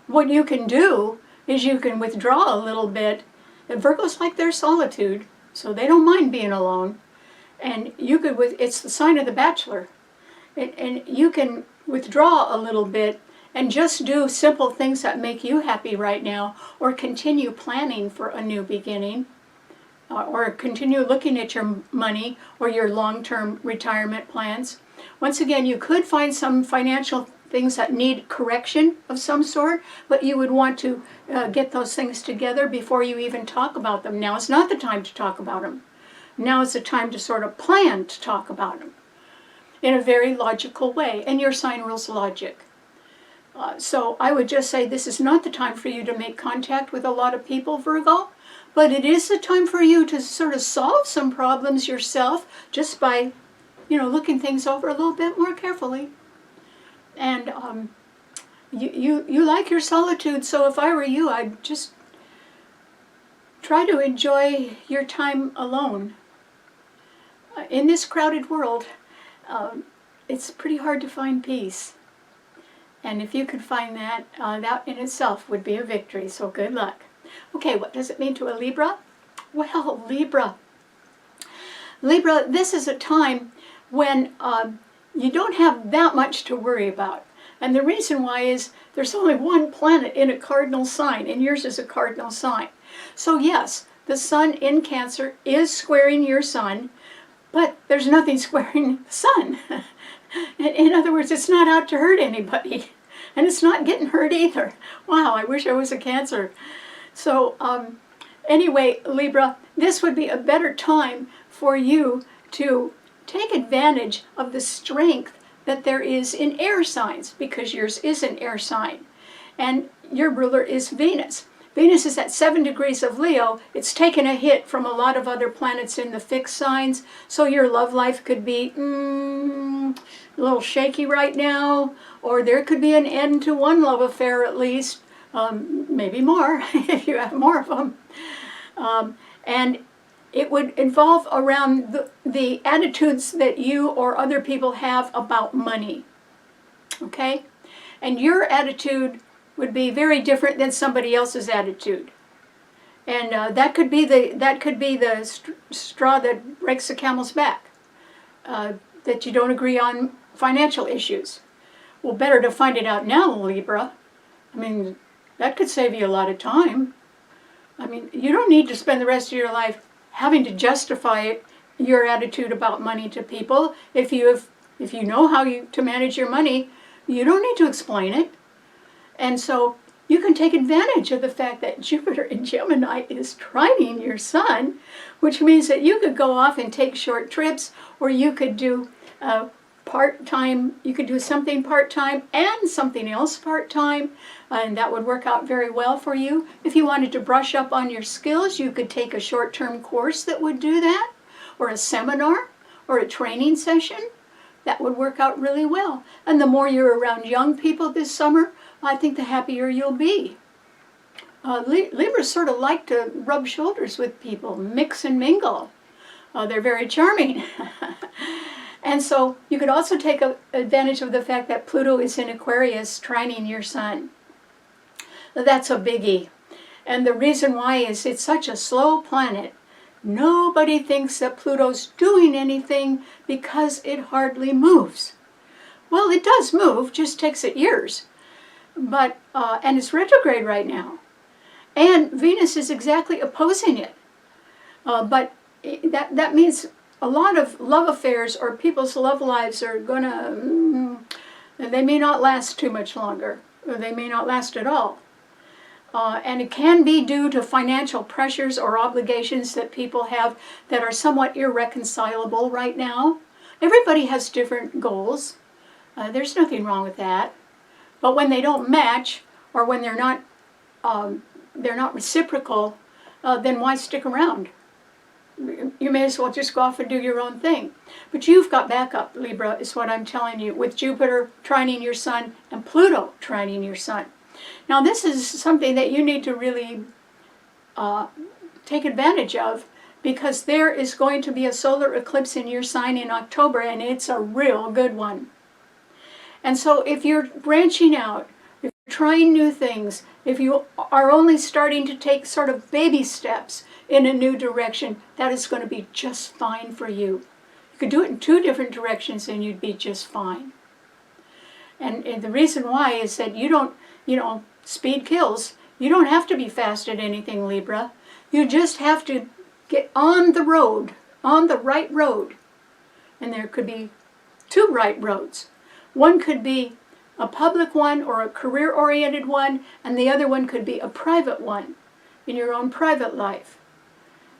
What you can do is you can withdraw a little bit. And Virgos like their solitude, so they don't mind being alone. And you could, it's the sign of the Bachelor. And you can withdraw a little bit and just do simple things that make you happy right now, or continue planning for a new beginning, or continue looking at your money or your long-term retirement plans. Once again, you could find some financial things that need correction of some sort, but you would want to get those things together before you even talk about them. Now is not the time to talk about them. Now is the time to sort of plan to talk about them in a very logical way, and your sign rules logic. So I would just say this is not the time for you to make contact with a lot of people, Virgo, but it is the time for you to sort of solve some problems yourself just by, looking things over a little bit more carefully. And you like your solitude, so if I were you, I'd just try to enjoy your time alone. In this crowded world, it's pretty hard to find peace. And if you could find that, that in itself would be a victory, so good luck. Okay, what does it mean to a Libra? Well, Libra, this is a time when you don't have that much to worry about. And the reason why is there's only one planet in a cardinal sign, and yours is a cardinal sign. So yes, the sun in Cancer is squaring your sun, but there's nothing squaring the sun. In other words, it's not out to hurt anybody, and it's not getting hurt either. Wow, I wish I was a Cancer. So anyway, Libra, this would be a better time for you to take advantage of the strength that there is in air signs, because yours is an air sign, and your ruler is Venus. Venus is at 7 degrees of Leo. It's taken a hit from a lot of other planets in the fixed signs, so your love life could be a little shaky right now, or there could be an end to one love affair at least, maybe more if you have more of them. And it would involve around the attitudes that you or other people have about money, okay? And your attitude would be very different than somebody else's attitude. And that could be the straw that breaks the camel's back, that you don't agree on financial issues. Well, better to find it out now, Libra. I mean, that could save you a lot of time. I mean, you don't need to spend the rest of your life having to justify your attitude about money to people. If you know how to manage your money, you don't need to explain it. And so you can take advantage of the fact that Jupiter in Gemini is trining your sun, which means that you could go off and take short trips, or you could do part-time, you could do something part-time and something else part-time, and that would work out very well for you. If you wanted to brush up on your skills, you could take a short-term course that would do that, or a seminar, or a training session. That would work out really well. And the more you're around young people this summer, I think the happier you'll be. Libras sort of like to rub shoulders with people, mix and mingle. They're very charming. And so you could also take advantage of the fact that Pluto is in Aquarius, trining your sun. That's a biggie. And the reason why is it's such a slow planet. Nobody thinks that Pluto's doing anything because it hardly moves. Well, it does move, just takes it years. But and it's retrograde right now. And Venus is exactly opposing it. But that means a lot of love affairs or people's love lives are they may not last too much longer, or they may not last at all. And it can be due to financial pressures or obligations that people have that are somewhat irreconcilable right now. Everybody has different goals. There's nothing wrong with that. But when they don't match, or when they're not reciprocal, then why stick around? You may as well just go off and do your own thing. But you've got backup, Libra, is what I'm telling you, with Jupiter trining your sun and Pluto trining your sun. Now this is something that you need to really take advantage of, because there is going to be a solar eclipse in your sign in October, and it's a real good one. And so if you're branching out, if you're trying new things, if you are only starting to take sort of baby steps in a new direction, that is going to be just fine for you. You could do it in 2 different directions and you'd be just fine. And the reason why is that you don't, speed kills. You don't have to be fast at anything, Libra. You just have to get on the road, on the right road. And there could be 2 right roads. One could be a public one or a career-oriented one, and the other one could be a private one in your own private life.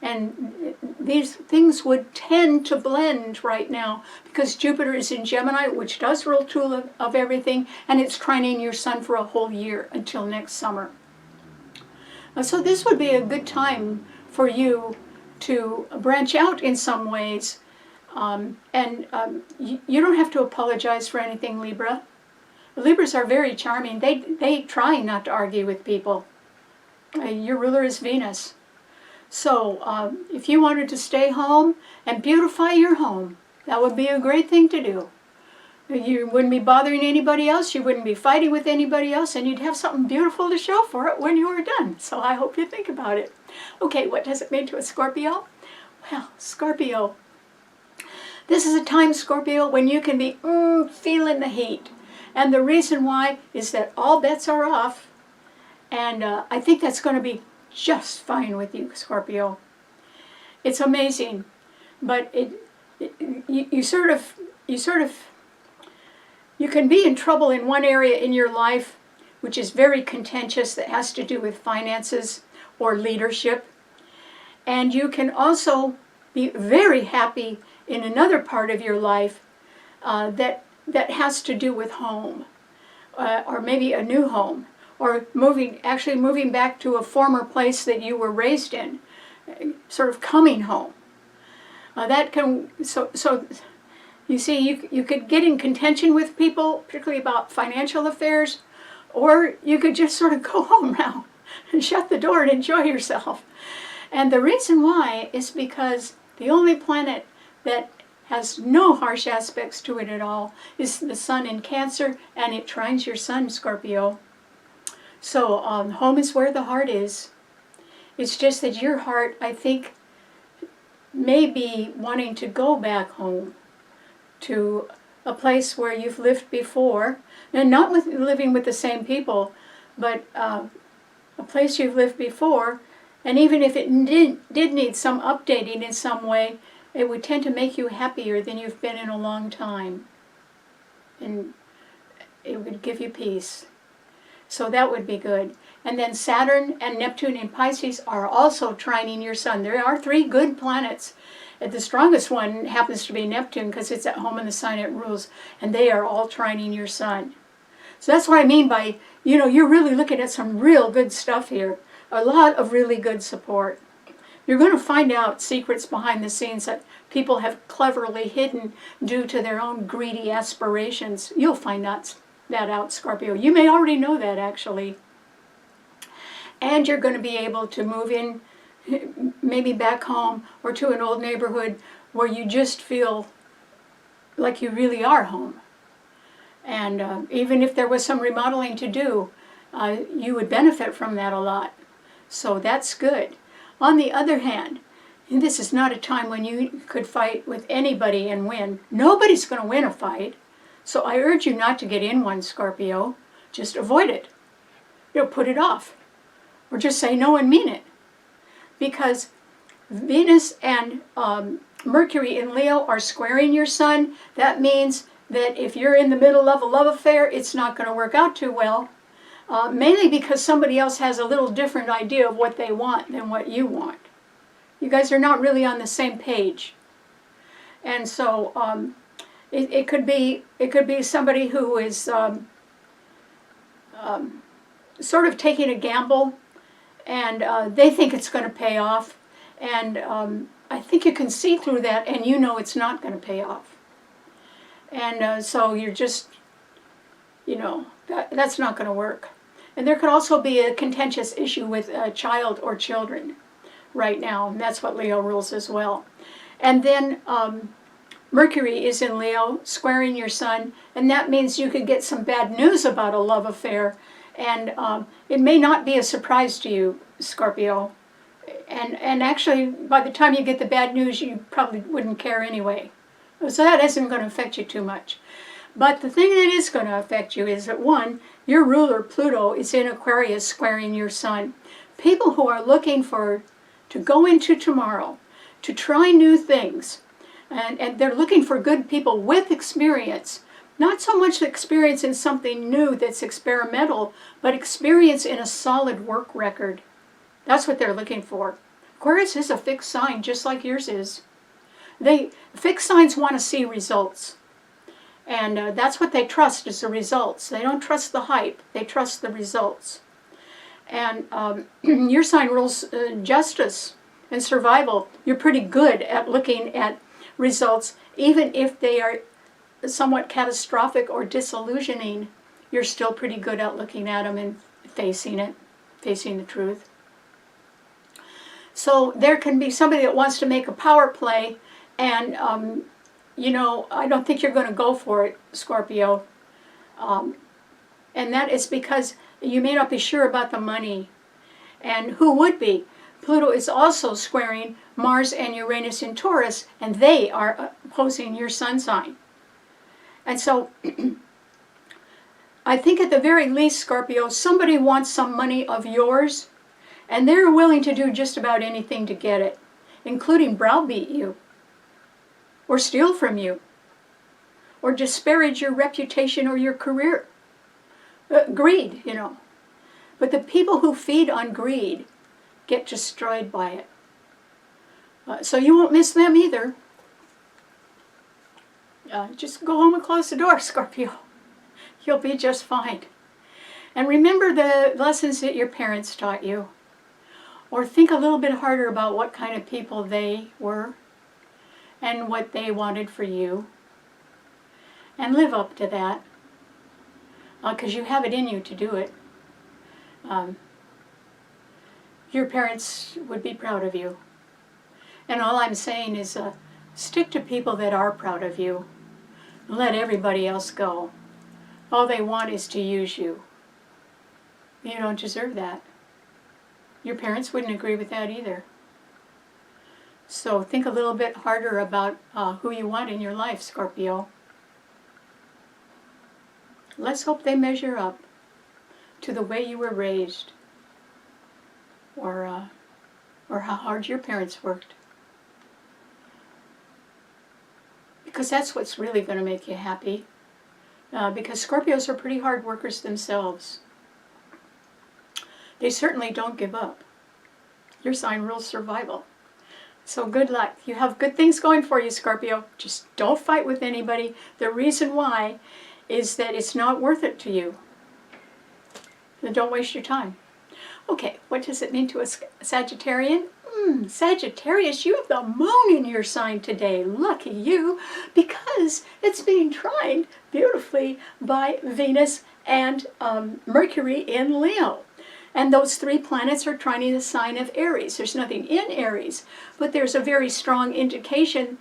And these things would tend to blend right now because Jupiter is in Gemini, which does rule 2 of everything, and it's trining your sun for a whole year until next summer. So this would be a good time for you to branch out in some ways. You don't have to apologize for anything, Libra. Libras are very charming. They try not to argue with people. Your ruler is Venus. So if you wanted to stay home and beautify your home, that would be a great thing to do. You wouldn't be bothering anybody else, you wouldn't be fighting with anybody else, and you'd have something beautiful to show for it when you were done. So I hope you think about it. Okay, what does it mean to a Scorpio? Well, Scorpio, this is a time, Scorpio, when you can be feeling the heat. And the reason why is that all bets are off. And I think that's going to be just fine with you, Scorpio. It's amazing. But you can be in trouble in one area in your life, which is very contentious, that has to do with finances or leadership. And you can also be very happy in another part of your life that has to do with home, or maybe a new home, or actually moving back to a former place that you were raised in, sort of coming home. So you see, you could get in contention with people, particularly about financial affairs, or you could just sort of go home now and shut the door and enjoy yourself. And the reason why is because the only planet that has no harsh aspects to it at all is the sun in Cancer, and it trines your sun, Scorpio. So home is where the heart is. It's just that your heart, I think, may be wanting to go back home to a place where you've lived before, and not with living with the same people, but a place you've lived before, and even if it did need some updating in some way, it would tend to make you happier than you've been in a long time, and it would give you peace. So that would be good. And then Saturn and Neptune in Pisces are also trining your sun. There are 3 good planets. The strongest one happens to be Neptune because it's at home in the sign it rules, and they are all trining your sun. So that's what I mean by, you're really looking at some real good stuff here. A lot of really good support. You're going to find out secrets behind the scenes that people have cleverly hidden due to their own greedy aspirations. You'll find that out, Scorpio. You may already know that, actually. And you're going to be able to move in, maybe back home or to an old neighborhood where you just feel like you really are home. And even if there was some remodeling to do, you would benefit from that a lot. So that's good. On the other hand, this is not a time when you could fight with anybody and win. Nobody's going to win a fight. So I urge you not to get in one, Scorpio. Just avoid it. Put it off. Or just say no and mean it. Because Venus and Mercury in Leo are squaring your sun. That means that if you're in the middle of a love affair, it's not going to work out too well. Mainly because somebody else has a little different idea of what they want than what you want. You guys are not really on the same page. And so it could be somebody who is sort of taking a gamble, and they think it's going to pay off, and I think you can see through that, and it's not going to pay off. And so you're just, that's not going to work. And there could also be a contentious issue with a child or children right now, and that's what Leo rules as well. And then Mercury is in Leo, squaring your sun, and that means you could get some bad news about a love affair, and it may not be a surprise to you, Scorpio. And actually, by the time you get the bad news, you probably wouldn't care anyway. So that isn't going to affect you too much. But the thing that is going to affect you is that, one, your ruler, Pluto, is in Aquarius, squaring your sun. People who are looking to go into tomorrow, to try new things, and they're looking for good people with experience. Not so much experience in something new that's experimental, but experience in a solid work record. That's what they're looking for. Aquarius is a fixed sign, just like yours is. Fixed signs want to see results. And that's what they trust, is the results. They don't trust the hype. They trust the results. And your sign rules justice and survival. You're pretty good at looking at results, even if they are somewhat catastrophic or disillusioning. You're still pretty good at looking at them and facing the truth. So there can be somebody that wants to make a power play, and I don't think you're going to go for it, Scorpio. And that is because you may not be sure about the money. And who would be? Pluto is also squaring Mars and Uranus in Taurus, and they are opposing your sun sign. And so I think at the very least, Scorpio, somebody wants some money of yours, and they're willing to do just about anything to get it, including browbeat you, or steal from you, or disparage your reputation or your career. Greed, But the people who feed on greed get destroyed by it. So you won't miss them either. Just go home and close the door, Scorpio. You'll be just fine. And remember the lessons that your parents taught you. Or think a little bit harder about what kind of people they were and what they wanted for you. And live up to that. Because you have it in you to do it. Your parents would be proud of you. And all I'm saying is stick to people that are proud of you. Let everybody else go. All they want is to use you. You don't deserve that. Your parents wouldn't agree with that either. So think a little bit harder about who you want in your life, Scorpio. Let's hope they measure up to the way you were raised, or how hard your parents worked. Because that's what's really going to make you happy. Because Scorpios are pretty hard workers themselves. They certainly don't give up. Your sign rules survival. So good luck. You have good things going for you, Scorpio. Just don't fight with anybody. The reason why is that it's not worth it to you. Then don't waste your time. Okay, what does it mean to a Sagittarian? Sagittarius, you have the moon in your sign today. Lucky you, because it's being trine beautifully by Venus and Mercury in Leo. And those three planets are trining the sign of Aries. There's nothing in Aries, but there's a very strong indication,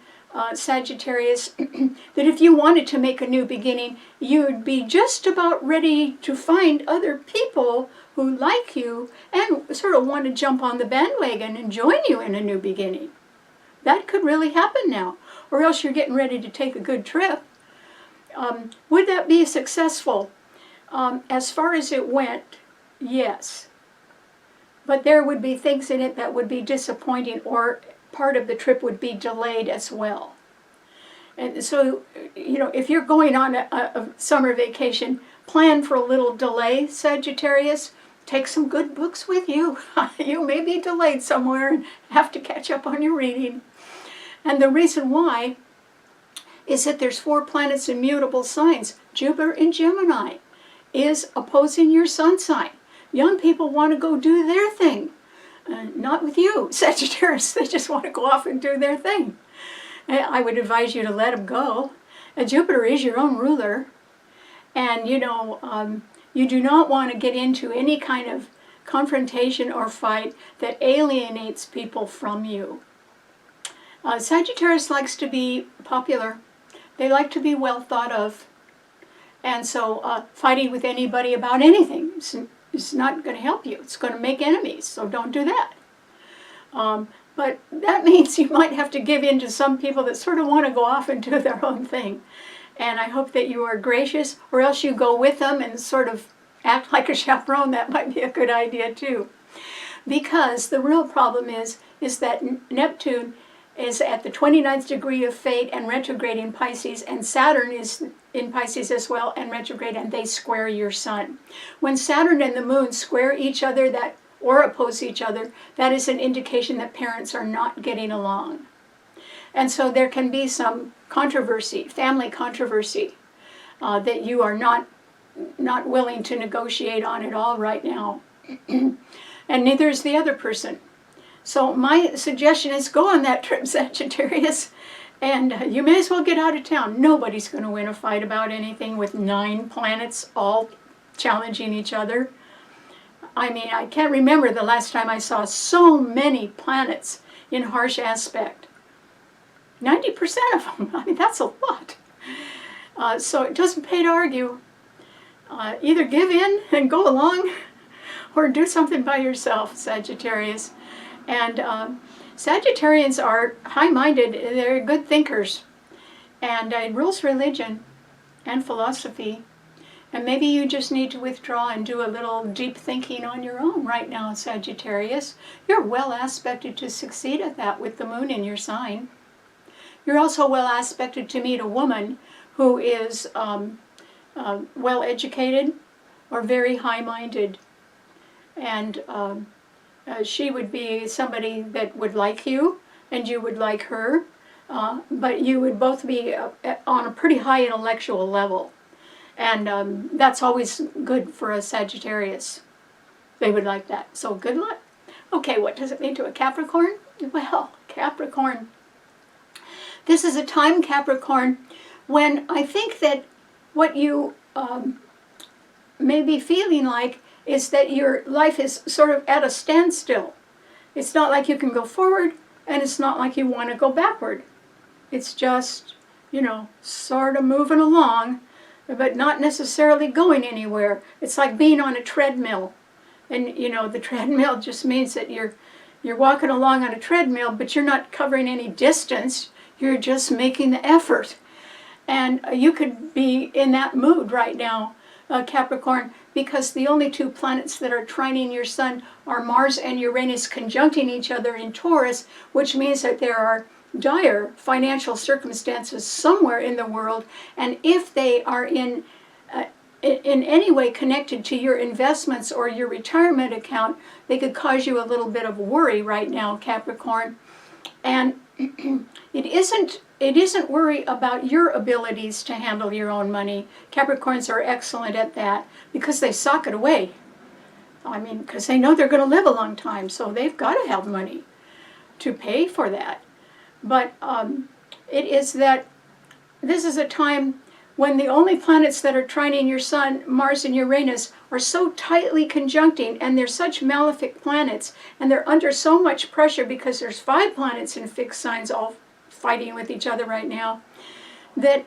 Sagittarius, that if you wanted to make a new beginning, you'd be just about ready to find other people who like you and sort of want to jump on the bandwagon and join you in a new beginning. That could really happen now. Or else you're getting ready to take a good trip. Would that be successful? As far as it went, yes. But there would be things in it that would be disappointing, or part of the trip would be delayed as well. And so, you know, if you're going on a summer vacation, plan for a little delay, Sagittarius. Take some good books with you. You may be delayed somewhere and have to catch up on your reading. And the reason why is that there's 4 planets in mutable signs. Jupiter in Gemini is opposing your sun sign. Young people want to go do their thing. Not with you, Sagittarius. They just want to go off and do their thing. I would advise you to let them go. Jupiter is your own ruler. And, you know, you do not want to get into any kind of confrontation or fight that alienates people from you. Sagittarius likes to be popular. They like to be well thought of. And so fighting with anybody about anything is not going to help you. It's going to make enemies, so don't do that. But that means you might have to give in to some people that sort of want to go off and do their own thing. And I hope that you are gracious, or else you go with them and sort of act like a chaperone. That might be a good idea too. Because the real problem is that Neptune is at the 29th degree of fate and retrograde in Pisces, and Saturn is in Pisces as well and retrograde, and they square your sun. When Saturn and the moon square each other or oppose each other, that is an indication that parents are not getting along. And so there can be some controversy, family controversy, that you are not willing to negotiate on at all right now. And neither is the other person. So my suggestion is go on that trip, Sagittarius, and you may as well get out of town. Nobody's going to win a fight about anything with 9 planets all challenging each other. I mean, I can't remember the last time I saw so many planets in harsh aspect. 90% of them. I mean, that's a lot. So it doesn't pay to argue. Either give in and go along, or do something by yourself, Sagittarius. And Sagittarians are high-minded. They're good thinkers. And it rules religion and philosophy. And maybe you just need to withdraw and do a little deep thinking on your own right now, Sagittarius. You're well aspected to succeed at that with the moon in your sign. You're also well aspected to meet a woman who is well educated or very high-minded. And she would be somebody that would like you, and you would like her, but you would both be on a pretty high intellectual level. And that's always good for a Sagittarius. They would like that. So good luck. Okay, what does it mean to a Capricorn? Well, Capricorn. This is a time, Capricorn, when I think that what you may be feeling like is that your life is sort of at a standstill. It's not like you can go forward, and it's not like you want to go backward. It's just, you know, sort of moving along, but not necessarily going anywhere. It's like being on a treadmill. And you know, the treadmill just means that you're walking along on a treadmill, but you're not covering any distance. You're just making the effort. And you could be in that mood right now, Capricorn, because the only two planets that are trining your sun are Mars and Uranus conjuncting each other in Taurus, which means that there are dire financial circumstances somewhere in the world, and if they are in any way connected to your investments or your retirement account, they could cause you a little bit of worry right now, Capricorn. And it isn't worry about your abilities to handle your own money. Capricorns are excellent at that because they sock it away. I mean, because they know they're going to live a long time, so they've got to have money to pay for that. But it is that this is a time when the only planets that are trining your sun, Mars and Uranus, are so tightly conjuncting, and they're such malefic planets, and they're under so much pressure because there's 5 planets in fixed signs all fighting with each other right now, that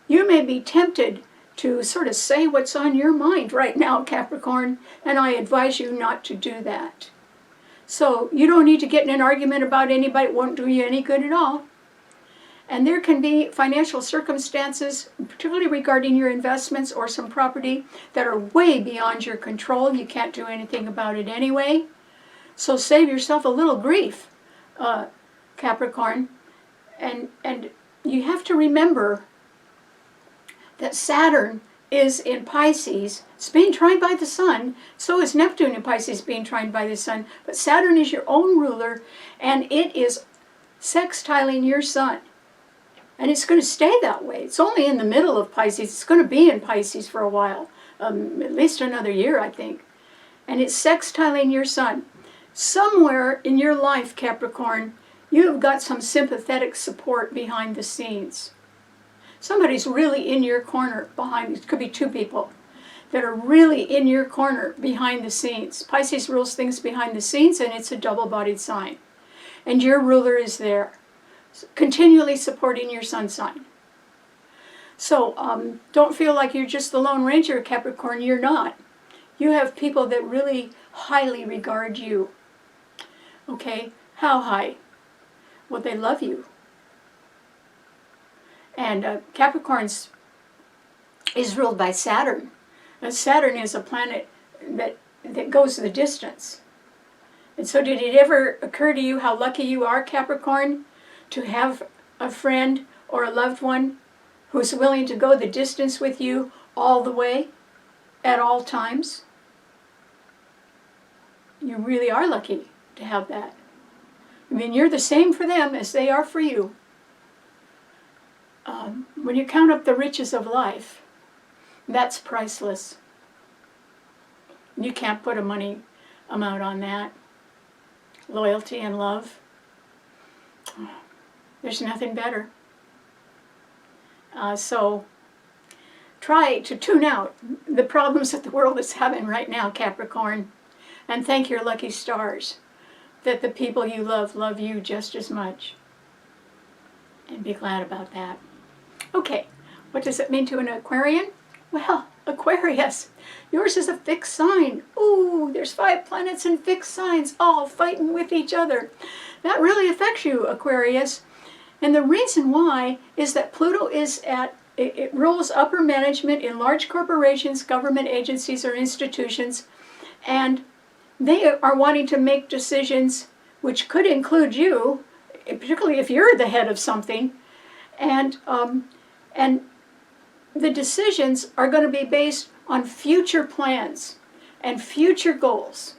you may be tempted to sort of say what's on your mind right now, Capricorn, and I advise you not to do that. So you don't need to get in an argument about anybody. It won't do you any good at all. And there can be financial circumstances, particularly regarding your investments or some property, that are way beyond your control. You can't do anything about it anyway. So save yourself a little grief, Capricorn. And you have to remember that Saturn is in Pisces. It's being trine by the sun. So is Neptune in Pisces being trine by the sun. But Saturn is your own ruler, and it is sextiling your sun. And it's going to stay that way. It's only in the middle of Pisces. It's going to be in Pisces for a while, at least another year, I think. And it's sextiling your sun. Somewhere in your life, Capricorn, you have got some sympathetic support behind the scenes. Somebody's really in your corner behind. It could be 2 people that are really in your corner behind the scenes. Pisces rules things behind the scenes, and it's a double-bodied sign. And your ruler is there, continually supporting your sun sign. So don't feel like you're just the Lone Ranger, Capricorn. You're not. You have people that really highly regard you. Okay? How high? Well, they love you. And Capricorns is ruled by Saturn. And Saturn is a planet that goes the distance. And so did it ever occur to you how lucky you are, Capricorn, to have a friend or a loved one who's willing to go the distance with you all the way, at all times? You really are lucky to have that. I mean, you're the same for them as they are for you. When you count up the riches of life, that's priceless. You can't put a money amount on that. Loyalty and love. There's nothing better. So try to tune out the problems that the world is having right now, Capricorn, and thank your lucky stars that the people you love you just as much. And be glad about that. Okay, what does it mean to an Aquarian? Well, Aquarius, yours is a fixed sign. Ooh, there's 5 planets in fixed signs all fighting with each other. That really affects you, Aquarius. And the reason why is that Pluto is it rules upper management in large corporations, government agencies, or institutions, and they are wanting to make decisions which could include you, particularly if you're the head of something, and the decisions are going to be based on future plans and future goals.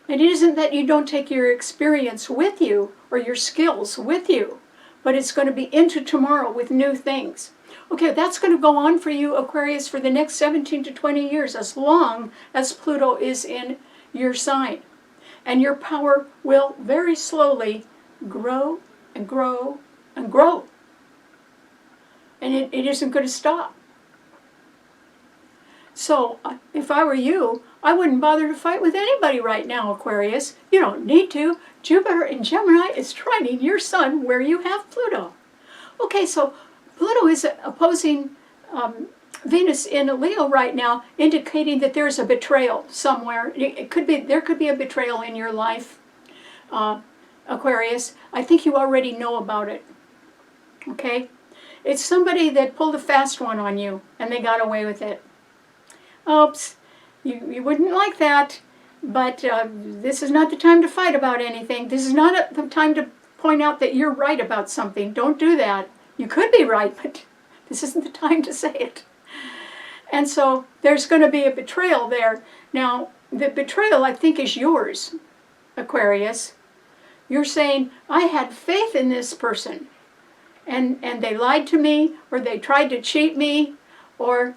And it isn't that you don't take your experience with you or your skills with you, but it's going to be into tomorrow with new things. Okay, that's going to go on for you, Aquarius, for the next 17 to 20 years, as long as Pluto is in your sign. And your power will very slowly grow and grow and grow. And it isn't going to stop. So if I were you, I wouldn't bother to fight with anybody right now, Aquarius. You don't need to. Jupiter in Gemini is trining your sun where you have Pluto. Okay, so Pluto is opposing Venus in Leo right now, indicating that there's a betrayal somewhere. There could be a betrayal in your life, Aquarius. I think you already know about it. Okay? It's somebody that pulled a fast one on you and they got away with it. Oops, you wouldn't like that, but this is not the time to fight about anything. This is not the time to point out that you're right about something. Don't do that. You could be right, but this isn't the time to say it. And so there's going to be a betrayal there. Now, the betrayal, I think, is yours, Aquarius. You're saying, I had faith in this person, and they lied to me, or they tried to cheat me, or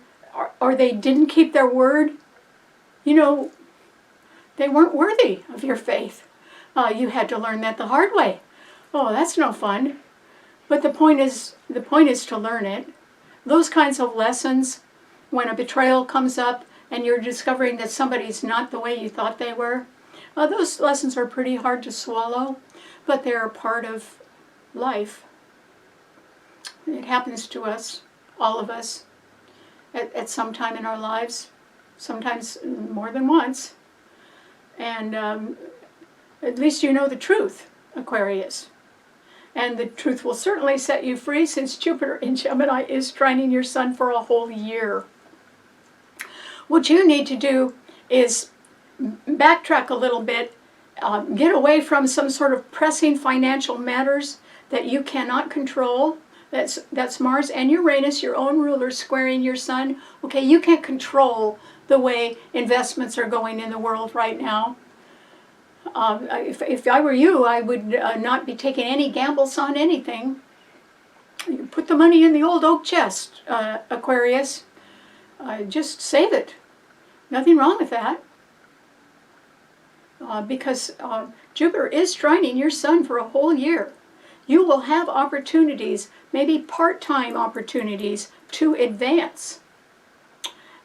they didn't keep their word. You know, they weren't worthy of your faith. You had to learn that the hard way. Oh, that's no fun. But the point is to learn it. Those kinds of lessons, when a betrayal comes up and you're discovering that somebody's not the way you thought they were, those lessons are pretty hard to swallow, but they're a part of life. It happens to us, all of us, at some time in our lives, sometimes more than once. And at least you know the truth, Aquarius. And the truth will certainly set you free, since Jupiter in Gemini is trining your sun for a whole year. What you need to do is backtrack a little bit, get away from some sort of pressing financial matters that you cannot control. That's Mars and Uranus, your own ruler, squaring your sun. Okay, you can't control the way investments are going in the world right now. If I were you, I would not be taking any gambles on anything. You put the money in the old oak chest, Aquarius. Just save it. Nothing wrong with that. Because Jupiter is trining your sun for a whole year. You will have opportunities, maybe part-time opportunities, to advance.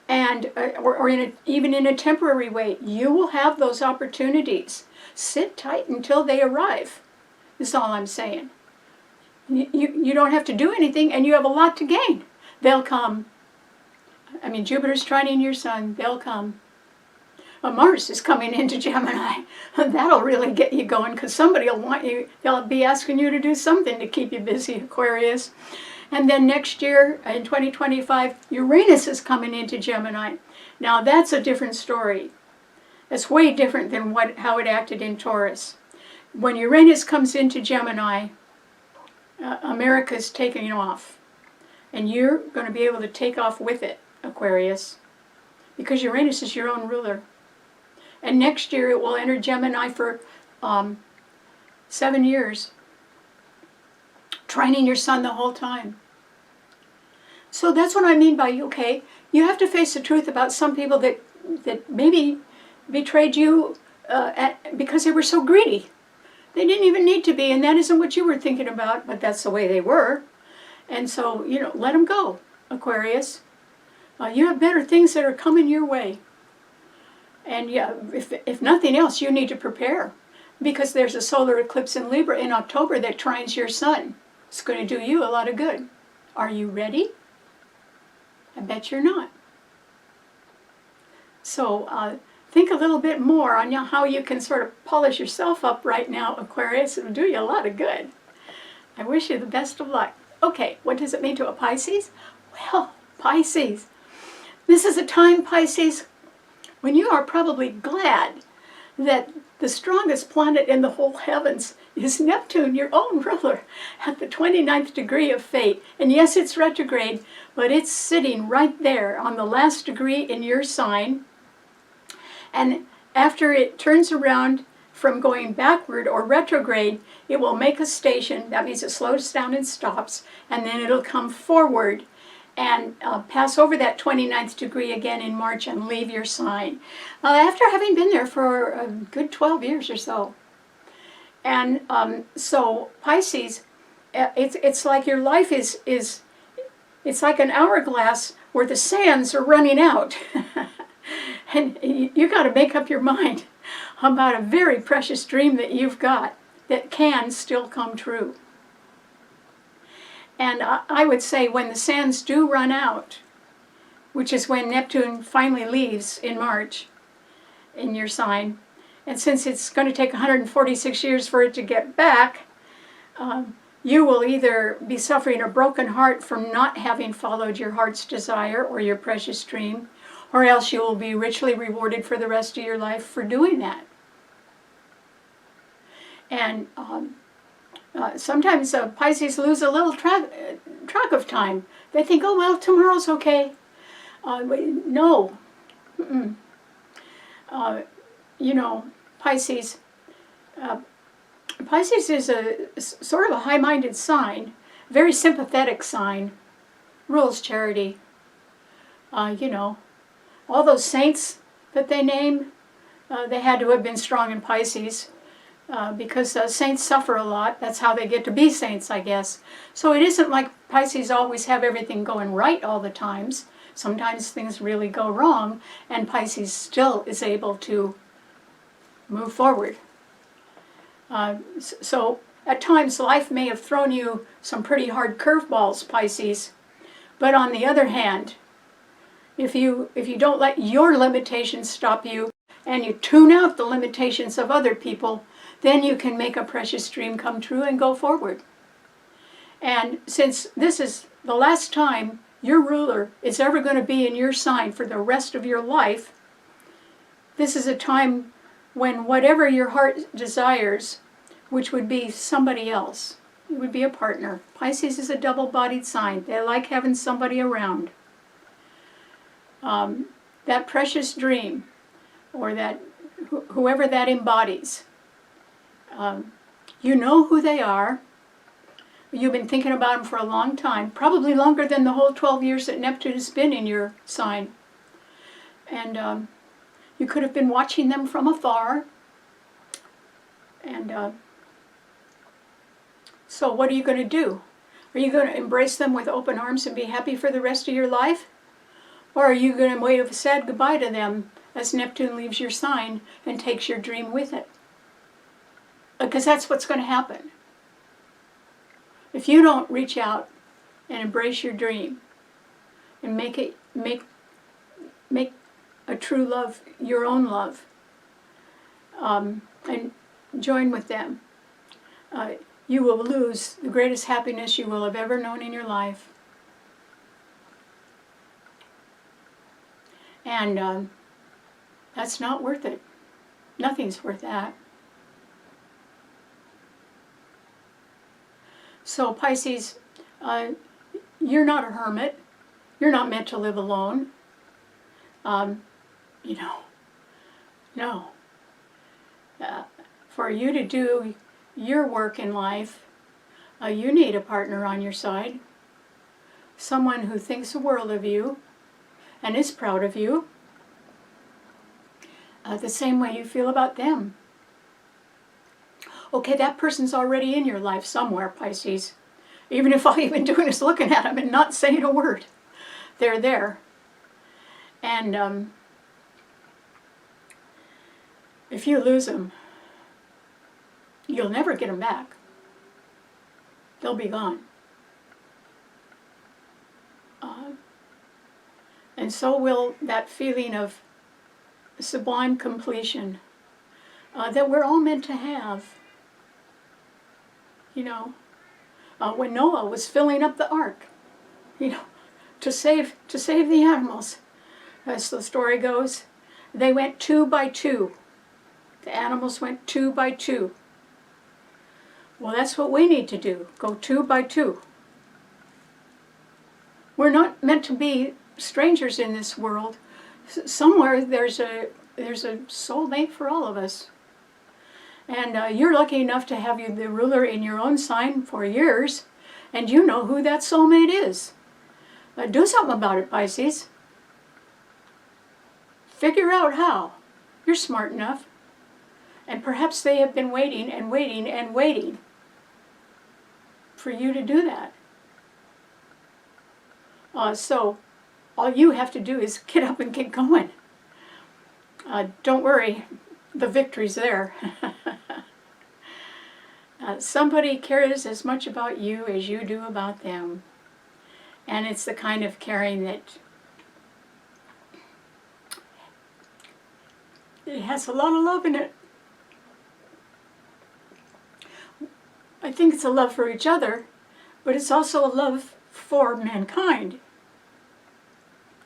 And or even in a temporary way, you will have those opportunities. Sit tight until they arrive, is all I'm saying. You don't have to do anything, and you have a lot to gain. They'll come. I mean, Jupiter's trining your sun. They'll come. Mars is coming into Gemini. That'll really get you going, because somebody will want you. They'll be asking you to do something to keep you busy, Aquarius. And then next year, in 2025, Uranus is coming into Gemini. Now, that's a different story. It's way different than how it acted in Taurus. When Uranus comes into Gemini, America's taking off. And you're going to be able to take off with it, Aquarius, because Uranus is your own ruler. And next year it will enter Gemini for 7 years, trining your sun the whole time. So that's what I mean by, okay, you have to face the truth about some people that maybe betrayed you because they were so greedy. They didn't even need to be, and that isn't what you were thinking about, but that's the way they were. And so, you know, let them go, Aquarius. You have better things that are coming your way. And yeah, if nothing else, you need to prepare, because there's a solar eclipse in Libra in October that trines your sun. It's going to do you a lot of good. Are you ready? I bet you're not. So think a little bit more on how you can sort of polish yourself up right now, Aquarius. It'll do you a lot of good. I wish you the best of luck. Okay, what does it mean to a Pisces? Well, Pisces. This is a time, Pisces, when you are probably glad that the strongest planet in the whole heavens is Neptune, your own ruler, at the 29th degree of fate. And yes, it's retrograde, but it's sitting right there on the last degree in your sign. And after it turns around from going backward or retrograde, it will make a station. That means it slows down and stops, and then it'll come forward and pass over that 29th degree again in March and leave your sign. After having been there for a good 12 years or so. And so Pisces, it's like your life is it's like an hourglass where the sands are running out. And you got to make up your mind about a very precious dream that you've got that can still come true. And I would say when the sands do run out, which is when Neptune finally leaves in March in your sign. And since it's going to take 146 years for it to get back, you will either be suffering a broken heart from not having followed your heart's desire or your precious dream, or else you will be richly rewarded for the rest of your life for doing that. And sometimes Pisces lose a little track of time. They think, oh, well, tomorrow's okay. No. You know, Pisces is a sort of a high-minded sign, very sympathetic sign, rules charity. You know, all those saints that they name, they had to have been strong in Pisces because saints suffer a lot. That's how they get to be saints, I guess. So it isn't like Pisces always have everything going right all the times. Sometimes things really go wrong, and Pisces still is able to move forward. So at times life may have thrown you some pretty hard curveballs, Pisces, but on the other hand, if you don't let your limitations stop you and you tune out the limitations of other people, then you can make a precious dream come true and go forward. And since this is the last time your ruler is ever going to be in your sign for the rest of your life, this is a time when whatever your heart desires, which would be somebody else, it would be a partner. Pisces is a double-bodied sign. They like having somebody around. That precious dream, or that whoever that embodies, you know who they are. You've been thinking about them for a long time, probably longer than the whole 12 years that Neptune has been in your sign. And you could have been watching them from afar. And so what are you going to do? Are you going to embrace them with open arms and be happy for the rest of your life? Or are you going to wave a sad goodbye to them as Neptune leaves your sign and takes your dream with it? Because that's what's going to happen. If you don't reach out and embrace your dream and make a true love your own love, and join with them, you will lose the greatest happiness you will have ever known in your life. And that's not worth it. Nothing's worth that. So Pisces, you're not a hermit. You're not meant to live alone. You know, no. For you to do your work in life, you need a partner on your side. Someone who thinks the world of you and is proud of you, the same way you feel about them. Okay, that person's already in your life somewhere, Pisces. Even if all you've been doing is looking at them and not saying a word. They're there. And if you lose them, you'll never get them back. They'll be gone. And so will that feeling of sublime completion that we're all meant to have. You know, when Noah was filling up the ark, you know, to save the animals, as the story goes, they went 2 by 2. The animals went 2 by 2. Well, that's what we need to do. Go 2 by 2. We're not meant to be strangers in this world. Somewhere there's a soulmate for all of us. And you're lucky enough to have the ruler in your own sign for years, and you know who that soulmate is. Do something about it, Pisces. Figure out how. You're smart enough. And perhaps they have been waiting and waiting and waiting for you to do that. So all you have to do is get up and get going. Don't worry, the victory's there. Somebody cares as much about you as you do about them. And it's the kind of caring that It has a lot of love in it. I think it's a love for each other, but it's also a love for mankind.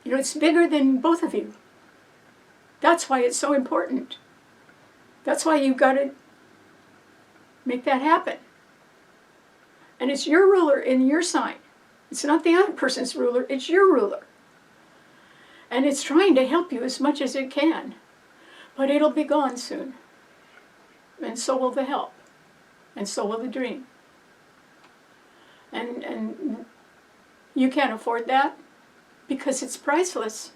You know, it's bigger than both of you. That's why it's so important. That's why you've got to make that happen. And it's your ruler in your sign. It's not the other person's ruler, it's your ruler. And it's trying to help you as much as it can. But it'll be gone soon. And so will the help. And so will the dream. And you can't afford that because it's priceless.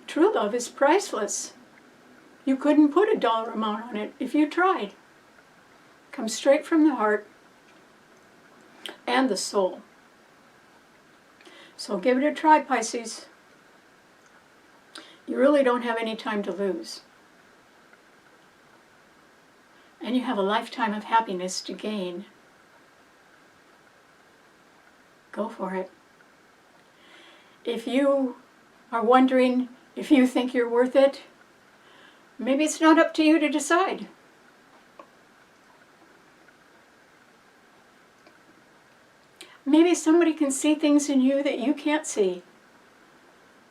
True love is priceless. You couldn't put a dollar amount on it if you tried. It comes straight from the heart and the soul. So give it a try, Pisces. You really don't have any time to lose. And you have a lifetime of happiness to gain. Go for it. If you are wondering if you think you're worth it, maybe it's not up to you to decide. Maybe somebody can see things in you that you can't see,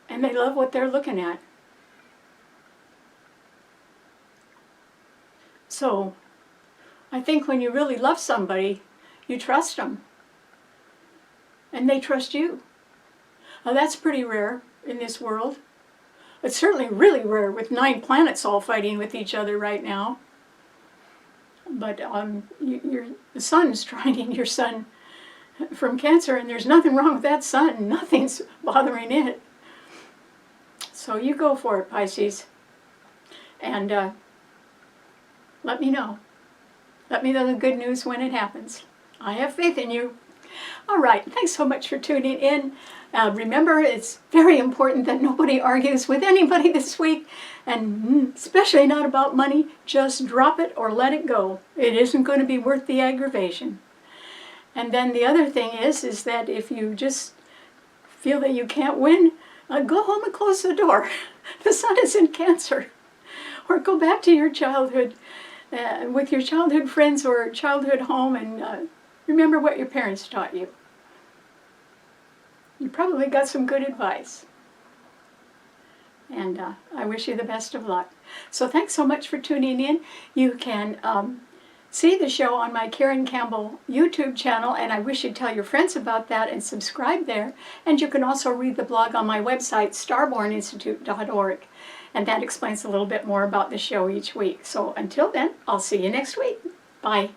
and they love what they're looking at. So, I think when you really love somebody, you trust them, and they trust you. Now that's pretty rare in this world. It's certainly really rare with 9 planets all fighting with each other right now. But the sun's trining your sun from Cancer, and there's nothing wrong with that sun. Nothing's bothering it. So you go for it, Pisces. And let me know. Let me know the good news when it happens. I have faith in you. All right, thanks so much for tuning in. Remember, it's very important that nobody argues with anybody this week, and especially not about money. Just drop it or let it go. It isn't going to be worth the aggravation. And then the other thing is that if you just feel that you can't win, go home and close the door. The sun is in Cancer. Or go back to your childhood with your childhood friends or childhood home and remember what your parents taught you. You probably got some good advice. And I wish you the best of luck. So thanks so much for tuning in. You can see the show on my Karen Campbell YouTube channel, and I wish you'd tell your friends about that and subscribe there. And you can also read the blog on my website, starborninstitute.org. And that explains a little bit more about the show each week. So until then, I'll see you next week. Bye.